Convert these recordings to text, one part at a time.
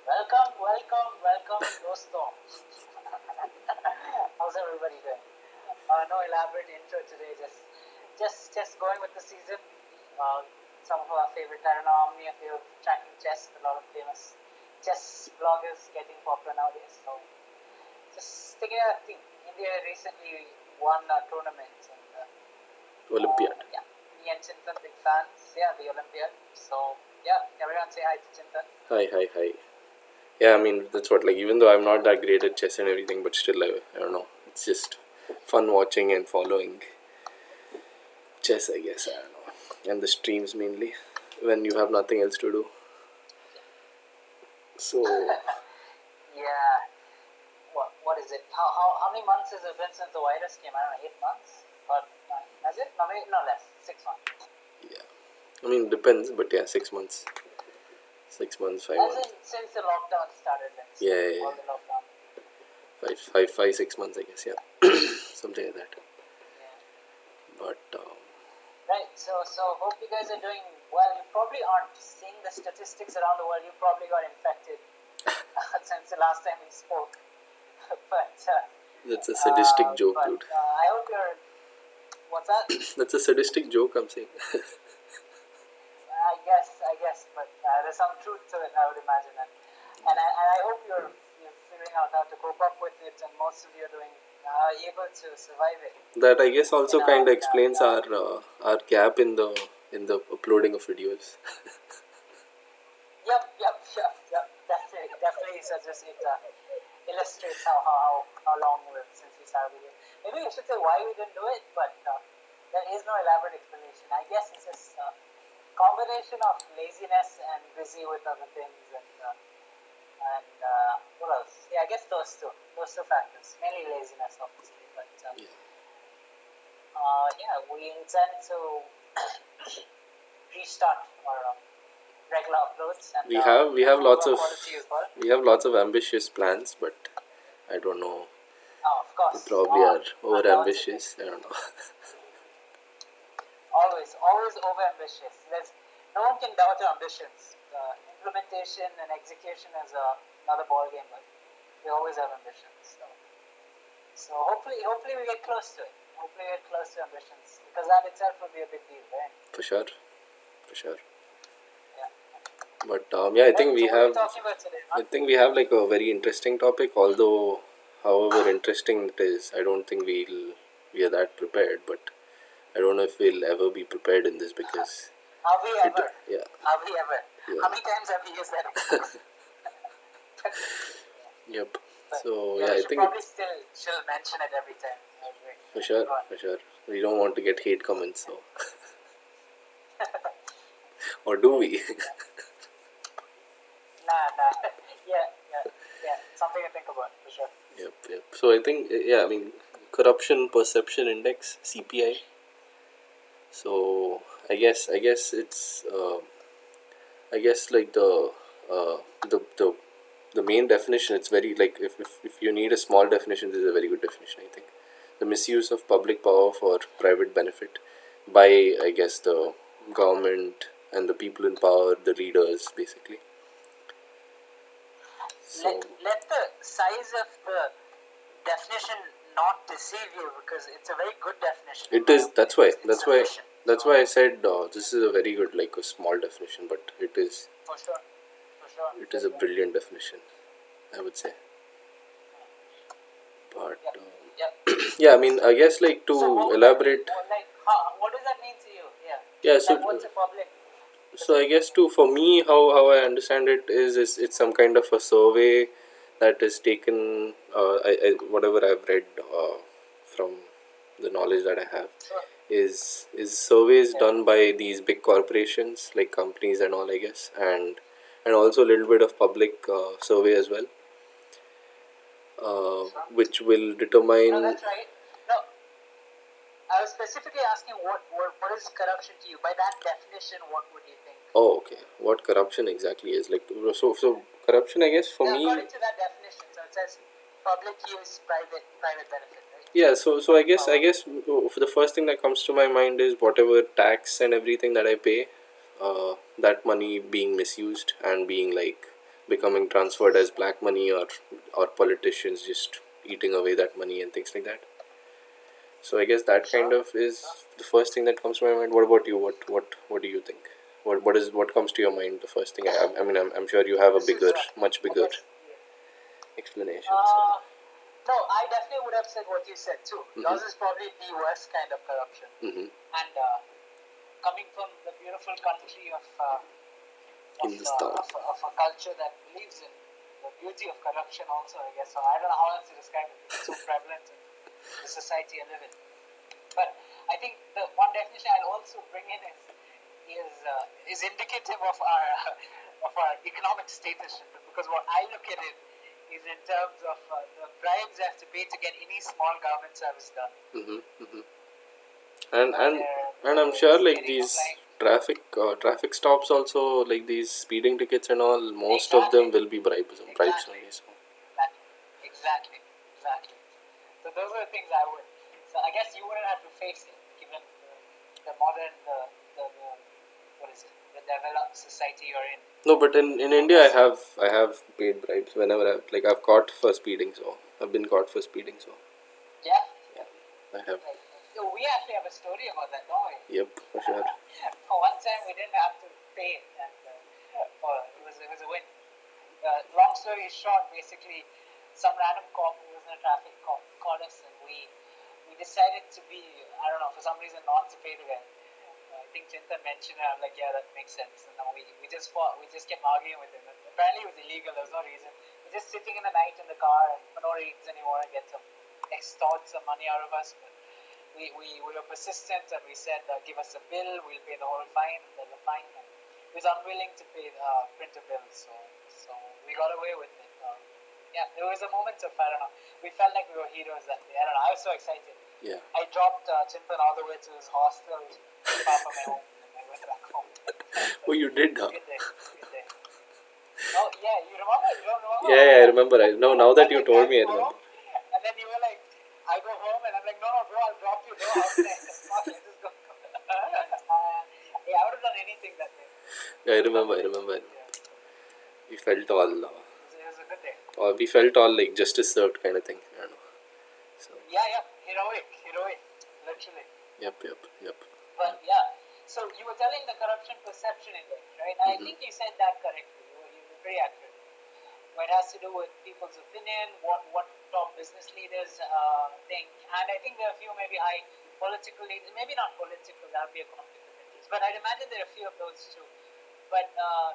Welcome, dosto. How's everybody doing? No elaborate intro today. Just going with the season. Some of our favorite, I don't know how many of you are tracking chess. A lot of famous chess bloggers getting popular nowadays. So just taking a thing. India recently won a tournament, and Olympiad. yeah, me and Chintan big fans. Yeah, the Olympiad. So yeah, everyone say hi to Chintan. Hi. Yeah, I mean, that's what, like, even though I'm not that great at chess and everything, but still, I don't know. It's just fun watching and following chess, I guess. I don't know. And the streams mainly, when you have nothing else to do. So, Yeah. What is it? How many months has it been since the virus came? I don't know, 8 months? Or 9? Has it? No, maybe, no less. 6 months. yeah. I mean, depends, but yeah, 6 months. 6 months, As 5 months. in, since the lockdown started, let's say. Yeah. All the lockdown. 6 months, I guess, yeah. Something like that. Yeah. But, Right, so hope you guys are doing well. You probably aren't seeing the statistics around the world. You probably got infected since the last time we spoke. but that's a sadistic joke, but dude. I hope you're. What's that? That's a sadistic joke, I'm saying. I guess, but there's some truth to it, I would imagine. And I hope you're figuring out how to cope up with it, and most of you are doing able to survive it. That, I guess, also kind of explains our our gap in the uploading of videos. Yep. Definitely. So just it illustrates how long since we started video. Maybe we should say why we didn't do it, but there is no elaborate explanation. I guess it's just a combination of laziness and busy with other things, and what else? Yeah, I guess those two factors. Mainly laziness, obviously, but yeah, we intend to restart our regular uploads, and We have lots of quality as well. we have lots of ambitious plans, but I don't know. Oh, of course. We probably are over ambitious. I don't know. Always over ambitious. No one can doubt your ambitions. Implementation and execution is another ball game, but we always have ambitions. So hopefully we get close to it. Hopefully we get close to ambitions, because that itself will be a big deal, right? For sure. Yeah. But yeah, I think So we what are have. we talking about today, huh? I think we have like a very interesting topic. Although, however interesting it is, I don't think we are that prepared. But I don't know if we'll ever be prepared in this because. Have we ever? Yeah. Have we ever? Yeah. How many times have we used that excuse? Yep. But So yeah, yeah, we I should think probably still mention it every time. for sure. We don't want to get hate comments, so. Or do we? Nah. Yeah. Something to think about, for sure. Yep. So I think, yeah, I mean, corruption perception index, CPI. So I guess it's I guess like the main definition. It's very, like, if you need a small definition, this is a very good definition. I think the misuse of public power for private benefit by, I guess, the government and the people in power, the leaders, basically. So Let the size of the definition not deceive you, because it's a very good definition. it is. That's why I said this is a very good, like, a small definition, but it is. For sure. It is a brilliant definition, I would say. But yeah, I mean, I guess, like, to elaborate. What does that mean to you? Yeah. So what's a public? So I guess, too, for me, how I understand it is it's some kind of a survey that is taken. Whatever I've read from the knowledge that I have is surveys done by these big corporations like companies and all, I guess, and also a little bit of public survey as well, which will determine. No, that's right. No, I was specifically asking what is corruption to you? By that definition, what would you think? Oh, okay. What corruption exactly is, like, so corruption, I guess, for me. According to that definition, so it says public use, private benefit, right? Yeah, so I guess the first thing that comes to my mind is whatever tax and everything that I pay, that money being misused and being, like, becoming transferred as black money, or politicians just eating away that money and things like that. So I guess that kind Sure. of is the first thing that comes to my mind. What about you? What do you think? What comes to your mind? The first thing. I mean, I'm sure you have a This is, bigger, much I bigger guess, yeah. explanation. So. Uh, no, I definitely would have said what you said too. Mm-hmm. Yours is probably the worst kind of corruption. Mm-hmm. And coming from the beautiful country Hindustan. of a culture that believes in the beauty of corruption also, I guess. So I don't know how else to describe it. It's so prevalent in the society I live in. But I think the one definition I'll also bring in is indicative of our of our economic status, because what I look at it is in terms of the bribes I have to pay to get any small government service done. Mm-hmm. Mm-hmm. And and Whether and I'm sure like getting these applying. traffic stops also, like these speeding tickets and all, most of them Exactly. will be bribes Exactly. only. So. Exactly. Exactly. So those are the things I would. So I guess you wouldn't have to face it, given the modern, the what is it, the developed society you're in. No, but in India, I have paid bribes whenever I've caught for speeding, so I've been caught for speeding, so Yeah. yeah, I have. Right. So we actually have a story about that, don't we? Yep, for sure. For one time, we didn't have to pay, and it was a win. Long story short, basically, some random cop who was in a traffic cop caught us, and we decided to be, I don't know, for some reason not to pay the guy. I think Chintan mentioned it. I'm like, yeah, that makes sense. And then we just fought. We just kept arguing with him. And apparently, it was illegal. There was no reason. We're just sitting in the night in the car, and for no reason, he wanted to extort some money out of us. But we were persistent, and we said, give us a bill. We'll pay the whole fine. There's a fine. And he was unwilling to pay print a bill, so we got away with it. Yeah, there was a moment of, I don't know, we felt like we were heroes that day. I don't know, I was so excited. Yeah. I dropped Chintan all the way to his hostel, far from my home, and I went back home. Oh, you did, huh? Good day, good day. Oh, yeah, you remember? You don't remember? Yeah, I remember. No, now that you And then told me, I you go remember. home, and then you were like, I go home, and I'm like, no, bro, I'll drop you. No, how can I? Fuck, let's just go. Yeah, I would have done anything that day. Yeah, I remember. Yeah. We felt all. It was a good day. We felt all like justice served kind of thing. I don't know. So. Yeah, heroic, literally. Yep. But yeah, so you were telling the corruption perception index, right? And I think you said that correctly. You were very accurate. Where it has to do with people's opinion, what top business leaders think, and I think there are a few maybe high political leaders, maybe not political, that would be a conflict of interest, but I'd imagine there are a few of those too. But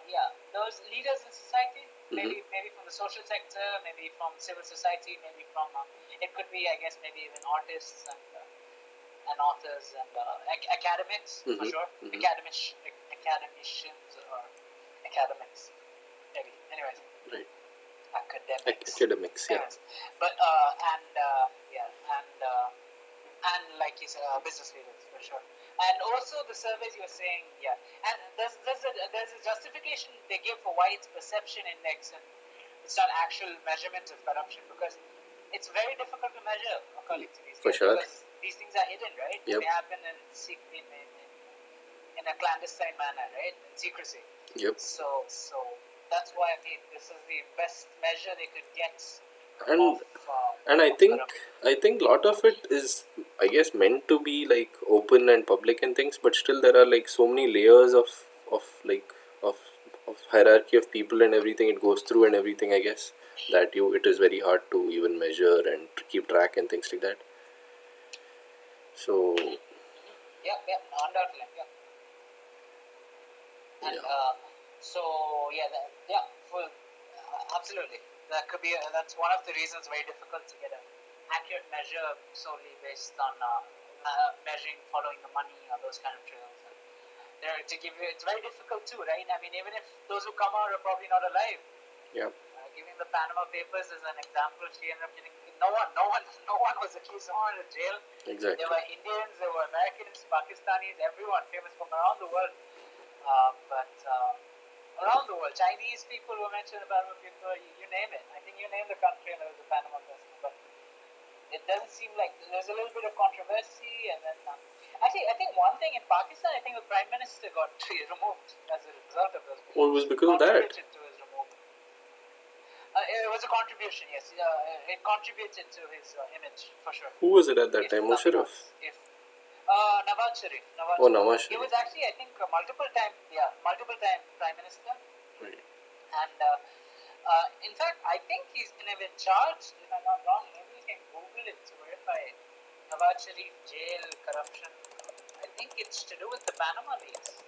yeah, those leaders in society, maybe from the social sector, maybe from civil society, maybe from it could be, I guess, maybe even artists and authors and academics for sure, academicians or academics, maybe. Anyways, right. Academics, yeah. But and like you said, business leaders for sure. And also the surveys you're saying, yeah. And there's a justification they give for why it's perception index and it's not actual measurement of corruption, because it's very difficult to measure according to these For things, sure. because these things are hidden, right? Yep. They happen in a clandestine manner, right? In secrecy. Yep. So that's why I mean this is the best measure they could get. And I think a lot of it is, I guess, meant to be like open and public and things, but still there are like so many layers of like of hierarchy of people and everything it goes through and everything, I guess, that it is very hard to even measure and keep track and things like that. So undoubtedly, and absolutely. That could be that's one of the reasons very difficult to get an accurate measure solely based on measuring, following the money or those kind of trails. And to give you, it's very difficult too, right? I mean, even if those who come out are probably not alive. Yeah. Giving the Panama Papers as an example, she ended up getting no one was accused. No one in jail. Exactly. There were Indians, there were Americans, Pakistanis, everyone famous from around the world. Around the world, Chinese people were mentioned, the Panama Paper, you name it. I think you name the country and there was a Panama Paper. But it doesn't seem like there's a little bit of controversy, and then actually, I think one thing in Pakistan, I think the Prime Minister got removed as a result of this. Well, it was because of that. To his removal. It was a contribution, yes. It contributed to his image, for sure. Who was it at that If time? nothing Musharraf? else. If Nawaz Sharif. Oh, Nawaz He was Sharif. actually, I think, multiple time Prime Minister. Right. And in fact, I think he's been even charged, if I'm not wrong. Maybe you can Google it to verify it. Nawaz Sharif, jail, corruption. I think it's to do with the Panama leaks.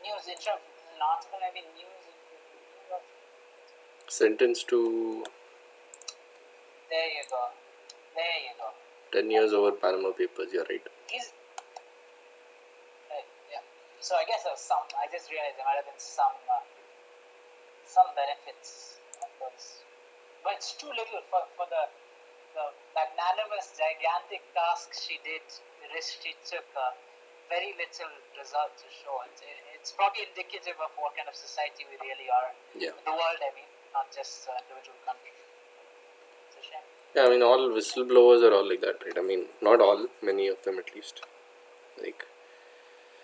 News, an article, maybe news. Sentenced to There you go. 10 years over Panama Papers, you're right. He's yeah. So I guess there was some. I just realized there might have been some benefits of those, but it's too little for the magnanimous, gigantic task she did. The risk she took. Very little result to show. It's probably indicative of what kind of society we really are. Yeah. The world, I mean, not just individual countries. It's a shame. Yeah, I mean, all whistleblowers are all like that, right? I mean, not all, many of them at least. Like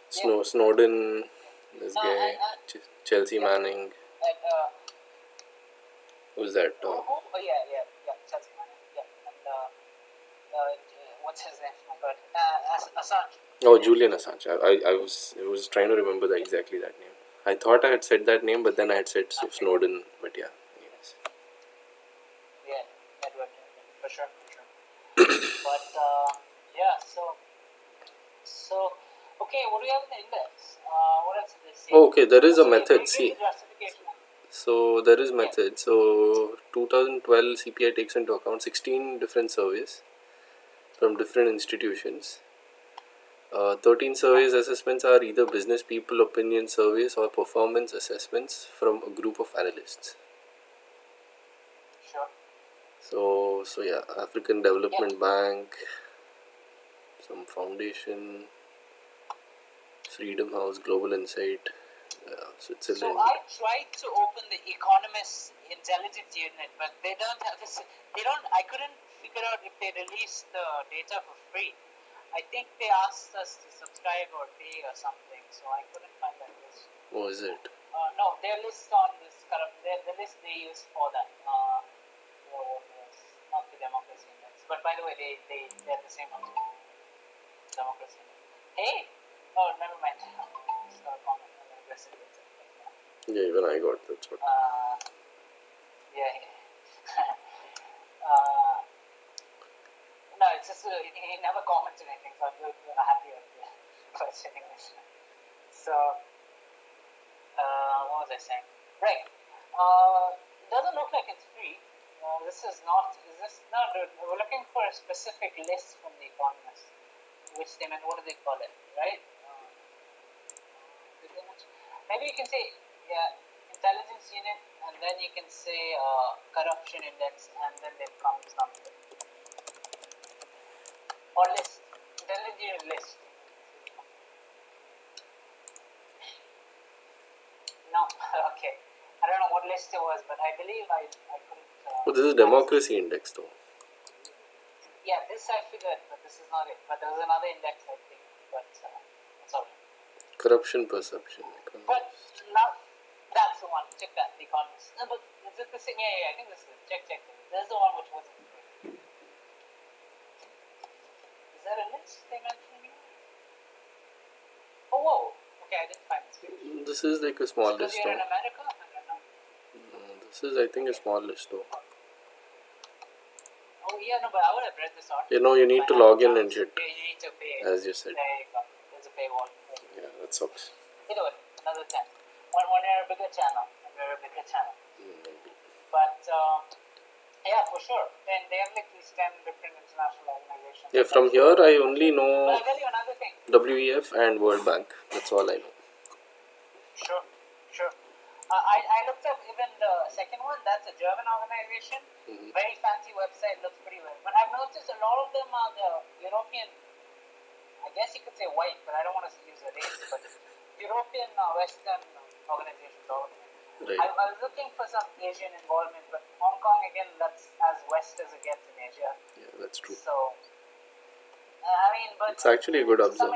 Snowden, this guy, Chelsea Manning. Who's that? Yeah, Chelsea Manning. Yeah, and what's his name? Oh my God, Assange. Oh, Julian Assange. I was trying to remember exactly that name. I thought I had said that name, but then I had said Snowden. But yeah, anyways. Yeah, Edward, for sure. But yeah, so okay. What do we have in the index? What else did they say? Oh, okay, there is a So method. they See, did the justification. so there is method. So 2012 CPI takes into account 16 different surveys from different institutions. 13 surveys assessments are either business people opinion surveys or performance assessments from a group of analysts. Sure. So yeah, African Development Bank, some foundation, Freedom House, Global Insight, Switzerland. So I tried to open the Economist intelligence unit, but they don't have this. I couldn't figure out if they released the data for free. I think they asked us to subscribe or pay or something, so I couldn't find that list. Oh, is it? No, their list on this the list they use for that. Not the Democracy Index, but by the way, they're the same one. Democracy Index. Hey, oh, never mind. It's not a comment on the Democracy Index. Yeah, even I got that sort. Yeah. No, it's just he never commented anything, so I'm happy with the questioning this. So, what was I saying? Right. It doesn't look like it's free. This is not. Is this no? We're looking for a specific list from the Economist, which they meant. What do they call it? Right? Maybe you can say intelligence unit, and then you can say corruption index, and then there comes something. Or list. Intelligence unit list. No, okay. I don't know what list it was, but I believe I couldn't. This is Democracy Index though. Yeah, this I figured, but this is not it. But there was another index, I think. But it's all right. Corruption perception. But now, that's the one. Check that, the Economist. No, but is it the same? Yeah, I think this is it. Check. This is the one which wasn't free. Is there a list they mentioned here? Oh, whoa. Okay, I didn't find this. This is like a small list You're though. in America? I don't know. This is, I think, a small list though. Oh, yeah, no, but I would have read this article. You know, you need to log in and shit. Yeah, you need to pay. As you said. There you go. There's a paywall. Yeah, that sucks. Anyway, another time. When you're a bigger channel. Maybe. But, yeah, for sure. Then they have like these 10 different international organizations. Yeah, from here I only But know I'll tell you another thing. WEF and World Bank. That's all I know. Sure. I looked up even the second one. That's a German organization. Very fancy website. Looks pretty well. But I've noticed a lot of them are the European, I guess you could say white, but I don't want to use the race. But European Western organizations. Right. I was looking for some Asian involvement, but Hong Kong, again, that's as West as it gets in Asia. Yeah, that's true. So, I mean, but It's actually a good observe.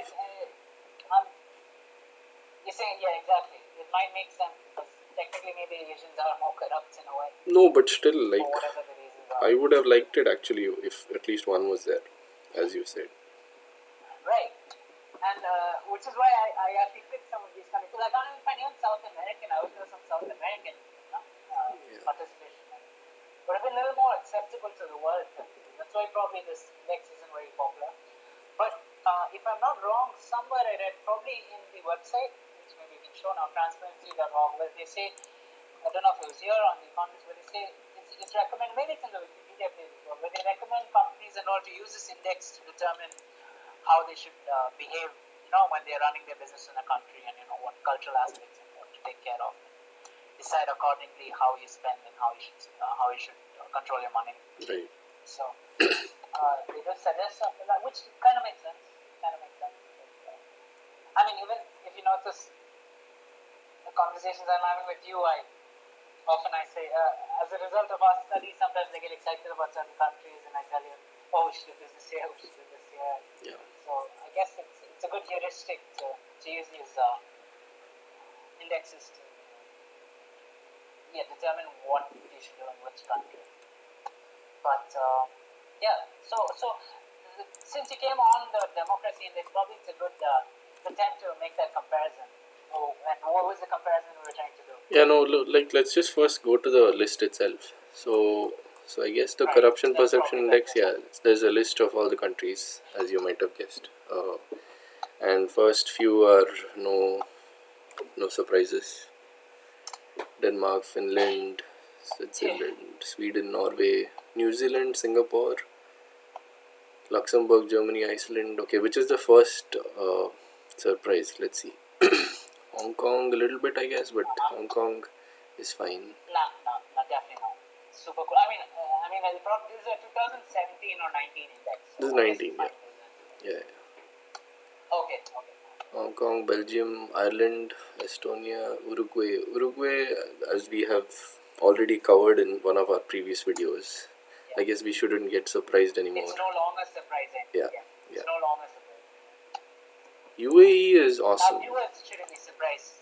You're saying, yeah, exactly. It might make sense because technically maybe Asians are more corrupt in a way, No, but still, for like, whatever the reasons are. I would have liked it actually if at least one was there, as you said. Right. And which is why I actually picked some of these countries. Because I can't even find even South American. I wish there was some South American participation. It would have been a little more acceptable to the world. That's why probably this index isn't very popular. But if I'm not wrong, somewhere I read, probably in the website, which maybe you can show now, transparency.org, where they say, I don't know if it was here on the conference, where they say it's recommended, maybe it's in the Wikipedia page as well, where they recommend companies and all to use this index to determine how they should behave, when they're running their business in a country, and what cultural aspects and what to take care of. Decide accordingly how you spend and how you should control your money. Right. So they just suggest something like, which kind of makes sense. But, I mean, even if you notice the conversations I'm having with you, I say, as a result of our study, sometimes I get excited about certain countries, and I tell you, oh, we should do this here, we should do this here. Yeah. So I guess it's a good heuristic to use these indexes to determine what you should do in which country. But so since you came on the democracy index, probably it's a good attempt to make that comparison. Oh, and what was the comparison we were trying to do? Yeah, no, like let's just first go to the list itself. So I guess the Right, corruption that's perception probably index, better. there's a list of all the countries, as you might have guessed. And first few are no surprises. Denmark, Finland, Switzerland, Sweden, Norway, New Zealand, Singapore, Luxembourg, Germany, Iceland. Okay, which is the first surprise? Let's see. Hong Kong, a little bit, I guess, but Hong Kong is fine. No, definitely not. Super cool. I mean, this is a 2017 or 19 index. So This is I guess 19, it's fine. yeah. Okay. Hong Kong, Belgium, Ireland, Estonia, Uruguay. Uruguay, as we have already covered in one of our previous videos, I guess we shouldn't get surprised anymore. It's no longer surprising. Yeah. It's no longer surprising. UAE is awesome. Our viewers shouldn't be surprised.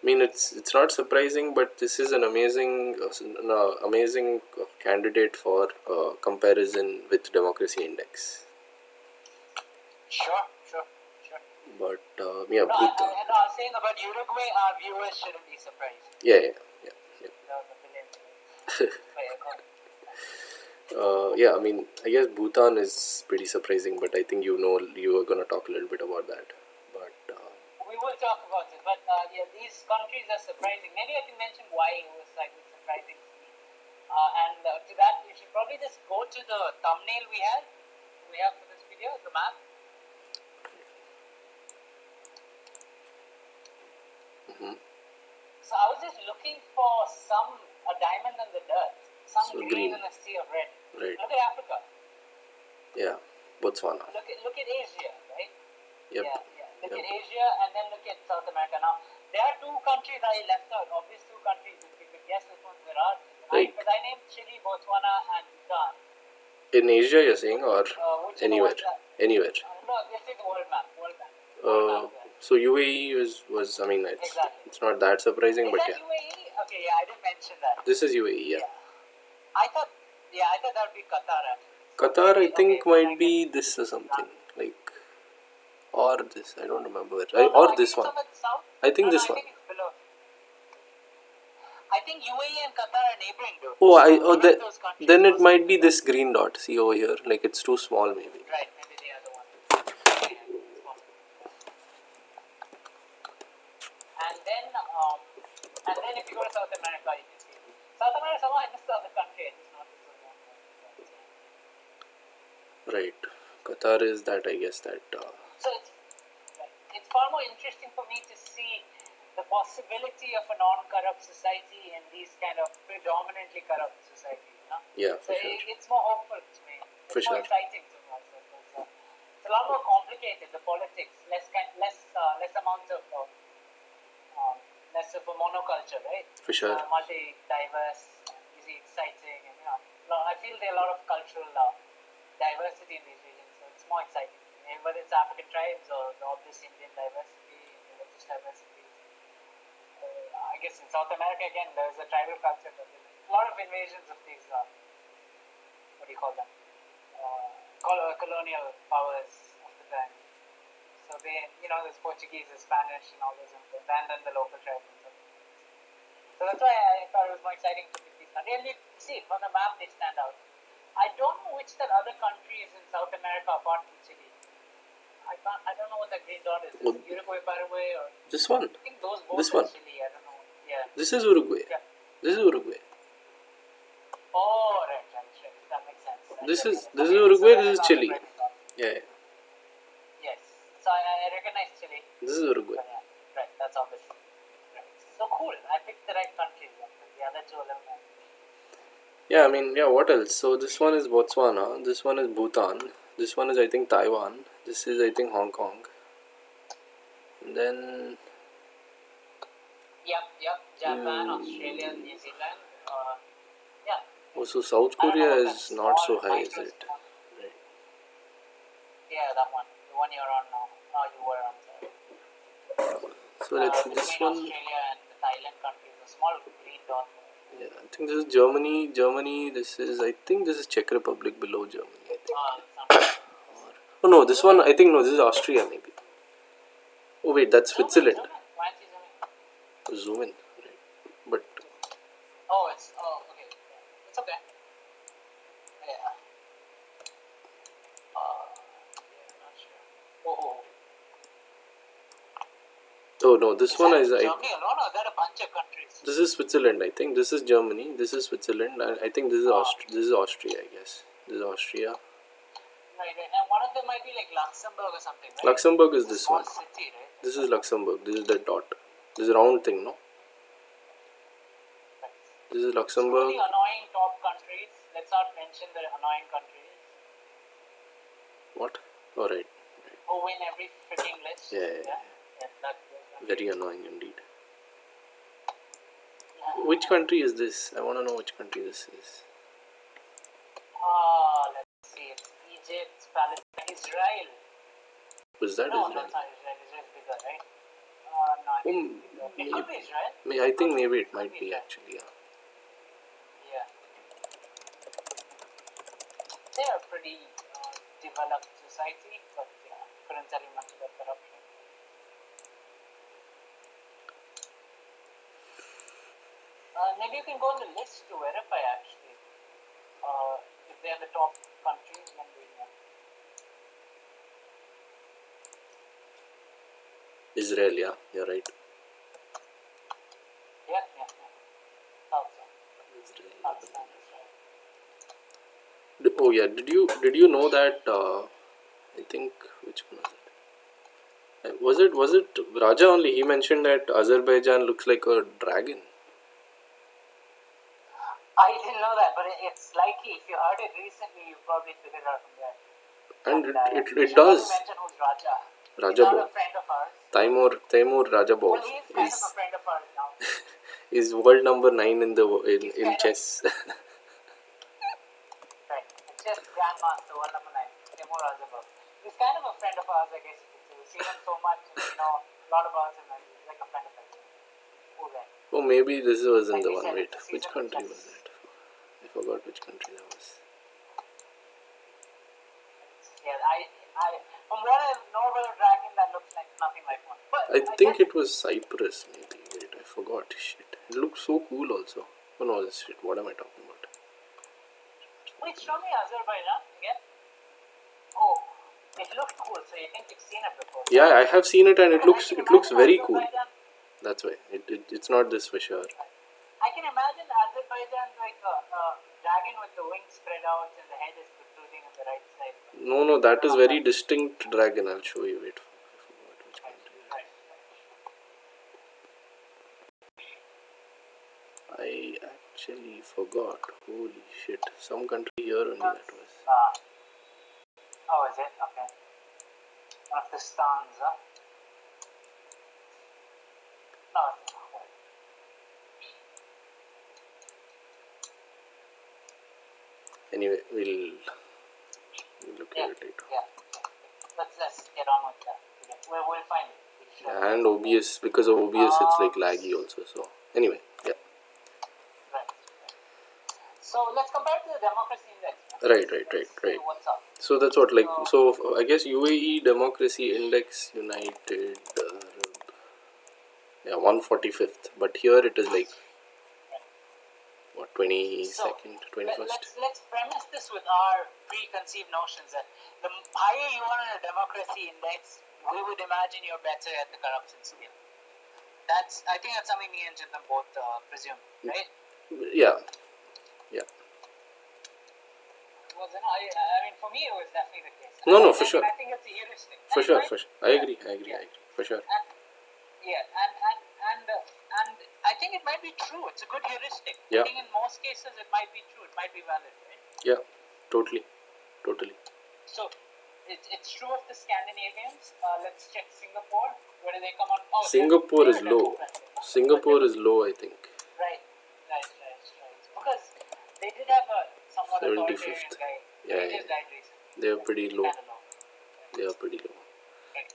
I mean, it's not surprising, but this is an amazing candidate for comparison with Democracy Index. Sure. But No, I was saying about Uruguay, our viewers shouldn't be surprised. Yeah. I mean, I guess Bhutan is pretty surprising, but I think you are gonna talk a little bit about that. But we will talk about it. But these countries are surprising. Maybe I can mention why it was slightly surprising to me. And to that, we should probably just go to the thumbnail we have for this video, the map. So I was just looking for a diamond in the dirt, some green in a sea of red. Right. Look at Africa. Yeah, Botswana. Look at Asia, right? Yep. Yeah. Look at Asia, and then look at South America. Now there are two countries I left out. Obvious two countries. If you could guess which ones there are. Because I named Chile, Botswana, and Bhutan. In Asia, you're saying, or anywhere? Anywhere. No, this is the world map. So UAE was I mean, it's not that surprising, is but that UAE? Okay, I didn't mention that. This is UAE, yeah. I thought that would be Qatar. Qatar, I think, might be this or something or this. I don't remember it. Or this one. I think this one. I think UAE and Qatar are neighboring, dude. Then it might be this green dot. See over here, like it's too small, maybe. Right, maybe the other one. And then if you go to South America, you can see South America. Somehow I missed the other country. I just noticed one. Right, Qatar is that, I guess that. So it's far more interesting for me to see the possibility of a non-corrupt society in these kind of predominantly corrupt societies. Yeah, so for sure. It's more hopeful to me. It's more exciting to me also. It's a lot more complicated, the politics, less amount of less of a monoculture, right? For sure. Multi-diverse, easy, exciting, and I feel there are a lot of cultural diversity in these regions, so it's more exciting. Whether it's African tribes or the obvious Indian diversity, language diversity. I guess in South America again, there's a tribal culture, but a lot of invasions of these, what do you call them? Colonial powers of the time. So they, there's Portuguese, there's Spanish, and all those influences, and then the local tribes and stuff. So that's why I thought it was more exciting to pick these countries. And you see, on the map they stand out. I don't know which that other country is in South America apart from Chile. I don't know what that green dot is. Is it Uruguay, Paraguay, or This one. I think those both This are one. Chile. I don't know. Yeah. This is Uruguay. Yeah. This is Uruguay. Oh, right. That makes sense. This is Okay, Uruguay. so This is that's Chile. not the green dot. Yeah. Yes. So I recognize Chile. This is Uruguay. But yeah, right. That's obvious. Right. So cool. I picked the right countries. The other two are little. Yeah, I mean, yeah, what else? So this one is Botswana, this one is Bhutan, this one is I think Taiwan, this is I think Hong Kong. And then Yep. Japan, Australia, New Zealand. Yeah. also South I don't know Korea what that is not so small high, is micro it? one. Right. Yeah, that one. The one you're on now. No, you were on. Sorry. So let's see this Between one. Australia and the Thailand countries, a small green dot. Yeah, I think this is Germany, this is, I think this is Czech Republic below Germany, I think. Oh no, this one, I think, no, this is Austria maybe. Oh wait, that's Switzerland. Why aren't you zooming? Zoom in, right. But okay. It's okay. Yeah. Not sure. oh no, this one is, Germany alone, or there are a bunch of countries? this is Switzerland, I think. This is Germany, this is Switzerland, and I think this is Austria, I guess. This is Austria. Right. And one of them might be like Luxembourg or something, right? Luxembourg is It's a this small one. city, right? This is Luxembourg. This is the dot. This is round thing, no? Right. This is So Luxembourg. the annoying top countries. Let's not mention the annoying countries What? Alright. who win every freaking list. Yeah. That Very annoying indeed. Which country is this? I want to know which country this is. let's see. It's Egypt, Palestine, Israel. Was that No, Israel? that's not Israel. Israel's bigger, right? No, I think it could be Israel. I think maybe it might be actually, yeah. Yeah. They're a pretty developed society, but couldn't tell you much about corruption. Maybe you can go on the list to verify actually. If they're the top countries, then we know. Israel, yeah, you're right. Yeah. Thought so. Israel. Pakistan, Israel. Oh yeah, did you know that? I think which one was it? Was it Raja only? He mentioned that Azerbaijan looks like a dragon. I didn't know that, but it's likely. If you heard it recently, you probably figured it out from there. And you it should does. probably mention who's Raja. Raja He's not Bol. a friend of ours. Taimur Raja Bol Well, he's kind of a friend of ours now. is world number 9 in the in chess. Right. It's just Grandmaster, world number 9. Timur Razabov. He's kind of a friend of ours, I guess. We've seen him so much, we know a lot about him, and he's like a friend of ours. Who then? Oh, maybe this wasn't the we one. said, Wait, it's a which season of country chess. was that? I forgot which country that was. Yeah, from what I know about a dragon, that looks like nothing like one. But I think it was Cyprus, maybe. Wait, I forgot. Shit. It looks so cool also. Oh no, this shit. What am I talking about? Wait, show me Azerbaijan again. Oh, it looked cool. So you think you've seen it before? Yeah, I have seen it and it looks very cool. Azerbaijan, That's why. It's not this for sure. I can imagine Azerbaijan like a dragon with the wings spread out and the head is protruding on the right side. No, that is very distinct dragon. I'll show you. Wait, I forgot which country. I actually forgot. Holy shit. Some country here only that was. Oh, is it? Okay. One of the stanza. No, it's not. Anyway, we'll look at it later. Yeah. Let's get on with that. We'll find it. And OBS, because of OBS, it's like laggy also. So anyway, yeah. Right. So let's compare to the democracy index. Right. See what's up. So that's what, like, so I guess UAE Democracy Index United, yeah, 145th. But here it is like what, 22nd, 21st. Let's premise this with our preconceived notions that the higher you are in a democracy index, we would imagine you're better at the corruption scale. I think that's something me and Chintan both presume, right? Yeah. Well, then I mean, for me, it was definitely the case. No, for sure. I think it's a heuristic. For sure. I agree. For sure. And I think it might be true. It's a good heuristic. Yeah. I think in most cases it might be true. It might be valid, right? Yeah, totally. So it's true of the Scandinavians. Let's check Singapore. Where do they come on? Oh, Singapore is they're low. democratic. Singapore is low, I think. Right. Because they did have a somewhat 75th. authoritarian guy. Yeah. He just died recently. They are pretty low. Kind of low. Right.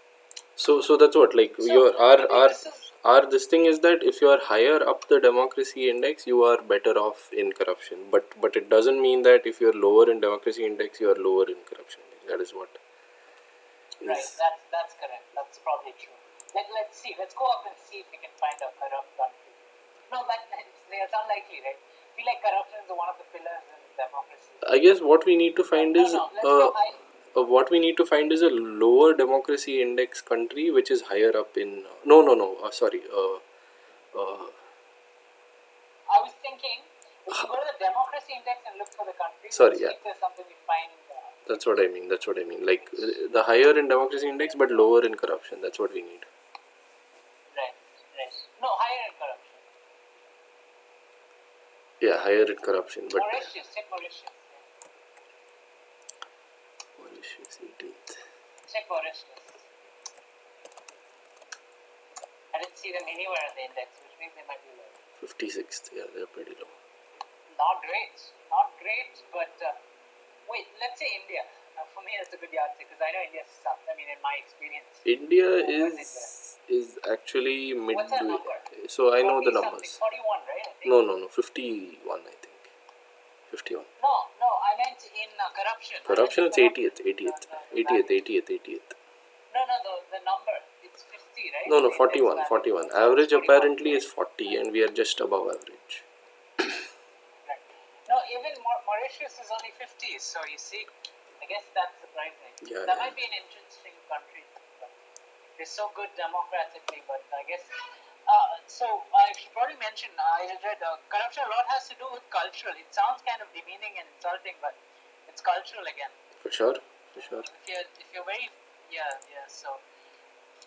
So that's what, like, our this thing is that if you are higher up the democracy index, you are better off in corruption. But it doesn't mean that if you are lower in democracy index, you are lower in corruption. That is what. Right. That's correct. That's probably true. Let's see. Let's go up and see if we can find a corrupt country. No, it's unlikely, right? I feel like corruption is one of the pillars in democracy. I guess what we need to find is what we need to find is a lower democracy index country which is higher up in. No. Sorry. I was thinking we should go to the democracy index and look for the country. Sorry, yeah. If there's something we find. That's what I mean. Like the higher in democracy index, but lower in corruption. That's what we need. Right. No, higher in corruption. Yeah, higher in corruption, but. Mauritius. Check Mauritius. Mauritius 18th. Check Mauritius. I didn't see them anywhere in the index, which means they might be low. 56th. Yeah, they're pretty low. Not great, but wait, let's say India. For me, that's a good yardstick because I know India sucks. I mean, in my experience. India is actually midway. What's that number? So I know the numbers. 41, right? I think. No, 51, I think. 51. No, I meant in corruption. Corruption, it's 80th. No, the number, it's 50, right? No, 41. Average apparently is 40 and we are just above average. Right. No, even Mauritius is only 50, so you see, I guess that's surprising. That might be an interesting country. They're so good democratically, but I guess... so I should probably mention, I read corruption a lot has to do with cultural. It sounds kind of demeaning and insulting, but it's cultural again. For sure. If you're very... Yeah, so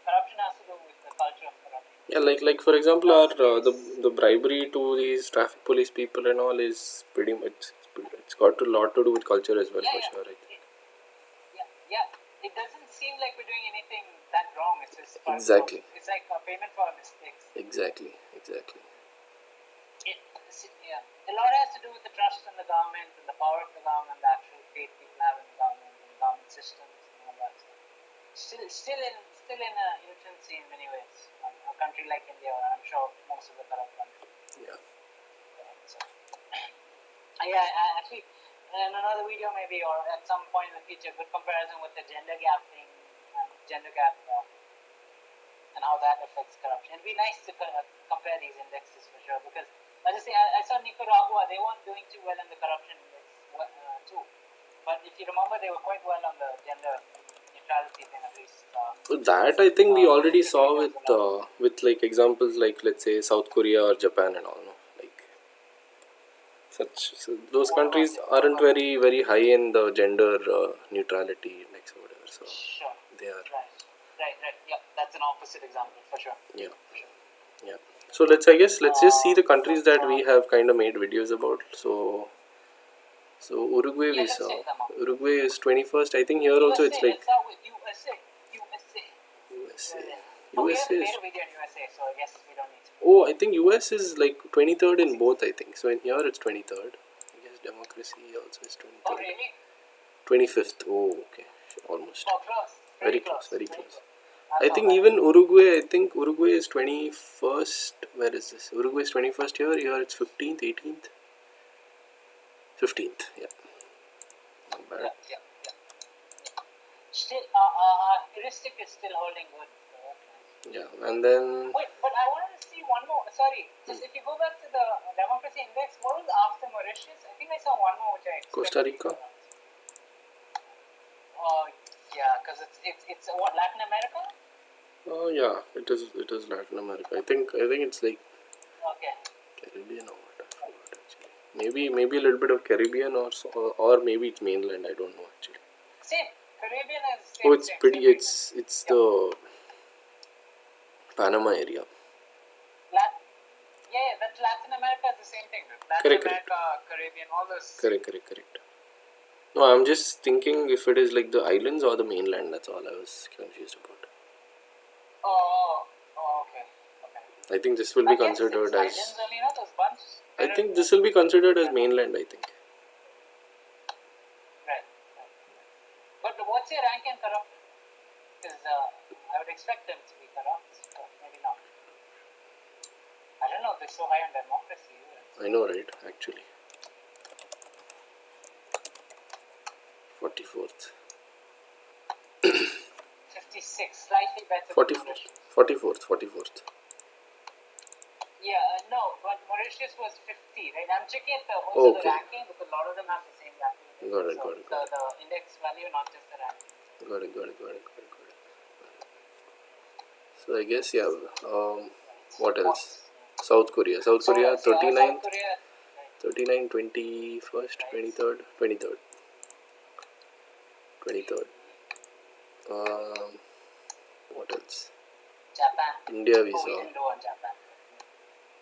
corruption has to do with the culture of corruption. Yeah, like for example, our the bribery to these traffic police people and all is pretty much... It's got a lot to do with culture as well, for sure. I think. Yeah. It doesn't seem like we're doing anything that wrong. It's just exactly. It's like a payment for our mistakes. Exactly. A lot has to do with the trust in the government and the power of the government, the actual faith people have in the government and government systems and all that stuff. Still in infancy in many ways. A country like India, I'm sure most of the corrupt countries. Yeah. Actually, in another video maybe, or at some point in the future, good comparison with the gender gap thing, and how that affects corruption. It'd be nice to compare these indexes for sure, because I saw Nicaragua, they weren't doing too well in the corruption index too. But if you remember, they were quite well on the gender neutrality thing at least. That I think we already saw with like examples like, let's say, South Korea or Japan and all. No? Those countries aren't very, very high in the gender neutrality index or whatever. So sure. They are. Right. Yeah, that's an opposite example for sure. Yeah. So let's just see the countries that we have kind of made videos about. So Uruguay we saw. Uruguay is 21st. I think here also it's like. Let's start with USA. We have made is. a video in USA, so I guess we don't need to. Oh, I think US is like 23rd in both, I think. So in here it's 23rd. I guess democracy also is 23rd. Oh, really? 25th. Oh, okay. Almost. Oh, close. Very close. I think even Uruguay. I think Uruguay is 21st. Where is this? Uruguay is 21st here. Here it's 15th, 18th, 15th. Yeah, not bad. Yeah. Still, heuristic is still holding good. So that's nice. Yeah, and then Wait, but I wanted to see one more. Sorry, just if you go back to the democracy index, what was after Mauritius? I think I saw one more which I expected. Costa Rica. Oh, yeah, because it's what, Latin America? Oh yeah, it is Latin America. I think it's like Okay. Caribbean or what? I forgot actually. Maybe a little bit of Caribbean or so, or maybe it's mainland. I don't know actually. Same. Caribbean is same. Oh, it's same, pretty. same It's the Panama area. Yeah, that's Latin America is the same thing. Latin Correct. America, Caribbean, all those. Correct. No, I'm just thinking if it is like the islands or the mainland. That's all I was confused about. Okay. I think this will be considered as. Islands only, those bunch. I think this will be considered as mainland. I think. Right. But what's your rank in corrupt? Because I would expect them to be corrupt, but maybe not. I don't know if they're so high on democracy. I know, right? Actually. 44th. 56, slightly better. 44th. Yeah, no, but Mauritius was 50, right? I'm checking at the Okay. the ranking because a lot of them have the same ranking. Got it. The index value, not just the ranking. Got it. So I guess yeah. What else? South Korea. South Korea 39th. 39, 21st, 23rd. 23rd. What else? Japan. India visa. We can do on Japan.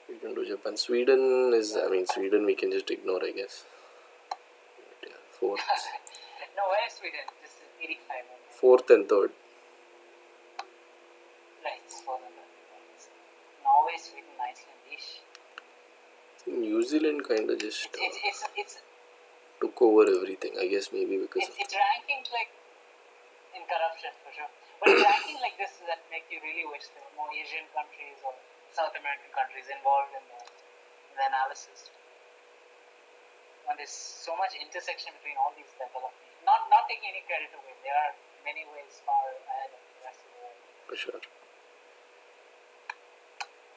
We can do Japan. Sweden is. Sweden we can just ignore, I guess. But yeah, 4th. No, where is Sweden? This is 85. 4th and 3rd. Right, 4th and 3rd. Norway, Sweden, Iceland, ish. New Zealand kind of just It's took over everything. I guess maybe because it's ranking like in corruption for sure. But it's ranking like this that make you really wish there were more Asian countries or South American countries involved in the analysis. And there's so much intersection between all these developments. Not taking any credit away. There are many ways far ahead of the rest of the world. for sure.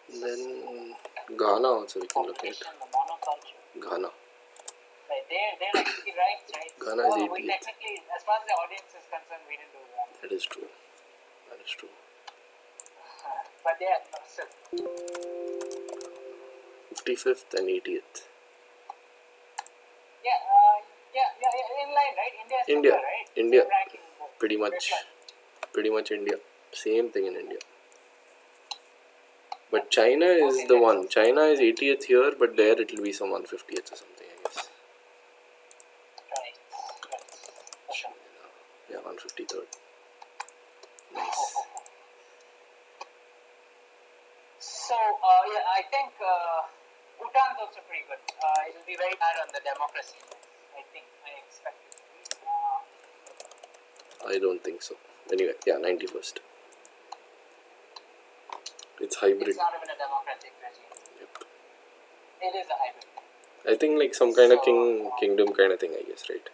Then Ghana also we can look at. The monoculture. Ghana. Right, they're like right. Ghana is 88th. We technically, as far as the audience is concerned, we didn't do that. That is true. But yeah, no, still. 55th and 80th. Yeah, in line, right? India is similar, right? India. Same ranking, Pretty much India. Same thing in India. But China is the one. China is 80th here, but there it will be some 150th or something, I guess. Right. For sure. Yeah, 153rd. Nice. So, I think Bhutan's also pretty good. It'll be very hard on the democracy. I expect it to be. I don't think so. Anyway, yeah, 91st. It's hybrid. It's not even a democratic regime. Yep. It is a hybrid. I think like some kind of kingdom kind of thing, I guess, right?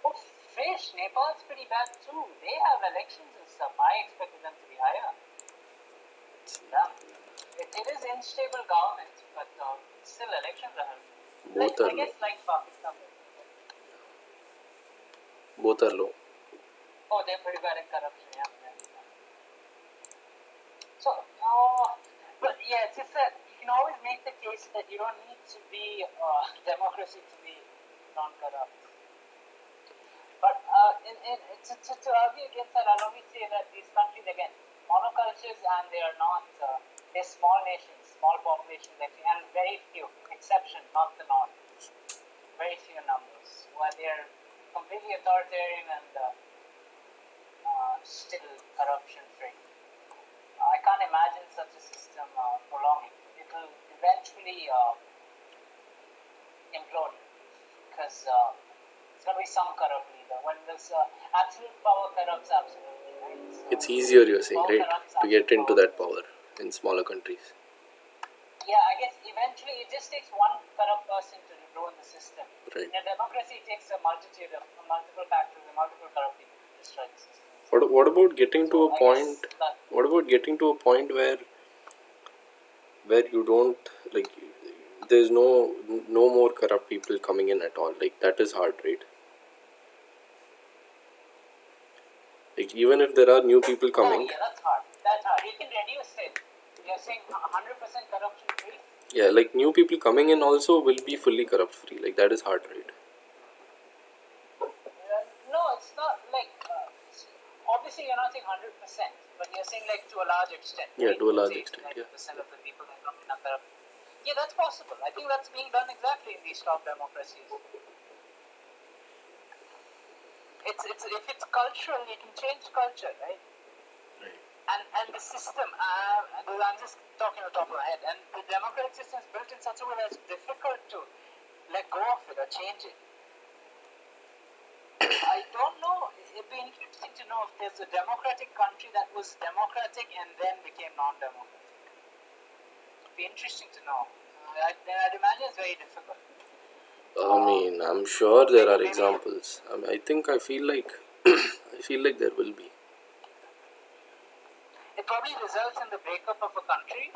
Oh, fish. Nepal's pretty bad too. They have elections and stuff. I expected them to be higher. Yeah. It is unstable government, but still elections are happening. Both are I guess like Pakistan. Both are low. Oh, they're pretty bad at corruption, yeah. So, but yeah, it's just that you can always make the case that you don't need to be democracy to be non-corrupt. But to argue against that, I'll only say that these countries, again, monocultures, and they are not, they're small nations, small populations, actually, and very few, exception, not the norm. Very few numbers, where they're completely authoritarian and still corruption-free. I can't imagine such a system prolonging. It will eventually implode because there's going to be some corrupt leader. When there's absolute power corrupts absolutely, right? So It's easier, you're saying, more right, corrupt, to some get into more. that power in smaller countries. Yeah, I guess eventually it just takes one corrupt person to ruin the system. Right. In a democracy, it takes a multitude of multiple factors and multiple corrupt people to destroy the system. What about getting to a I point? guess that, What about getting to a point where you don't like? There's no more corrupt people coming in at all. Like that is hard, right? Like even if there are new people coming, yeah, that's hard. That's hard. You can reduce it. You're saying 100% corruption free? yeah, like new people coming in also will be fully corrupt free. Like that is hard, right? No, it's not like, obviously you're not saying 100%, but you're saying like to a large extent. Yeah, right? to a Let's large say extent, 90% yeah. of the people that come in are corrupt. Yeah, that's possible. I think that's being done exactly in these top democracies. It's if it's cultural, you can change culture, right? Right. And the system, I'm just talking on top of my head, and the democratic system is built in such a way that it's difficult to let go of it or change it. I don't know. It'd be interesting to know if there's a democratic country that was democratic and then became non-democratic. It'd be interesting to know. I'd imagine it's very difficult. I mean, I'm sure there are examples. I think I feel like there will be. It probably results in the breakup of a country,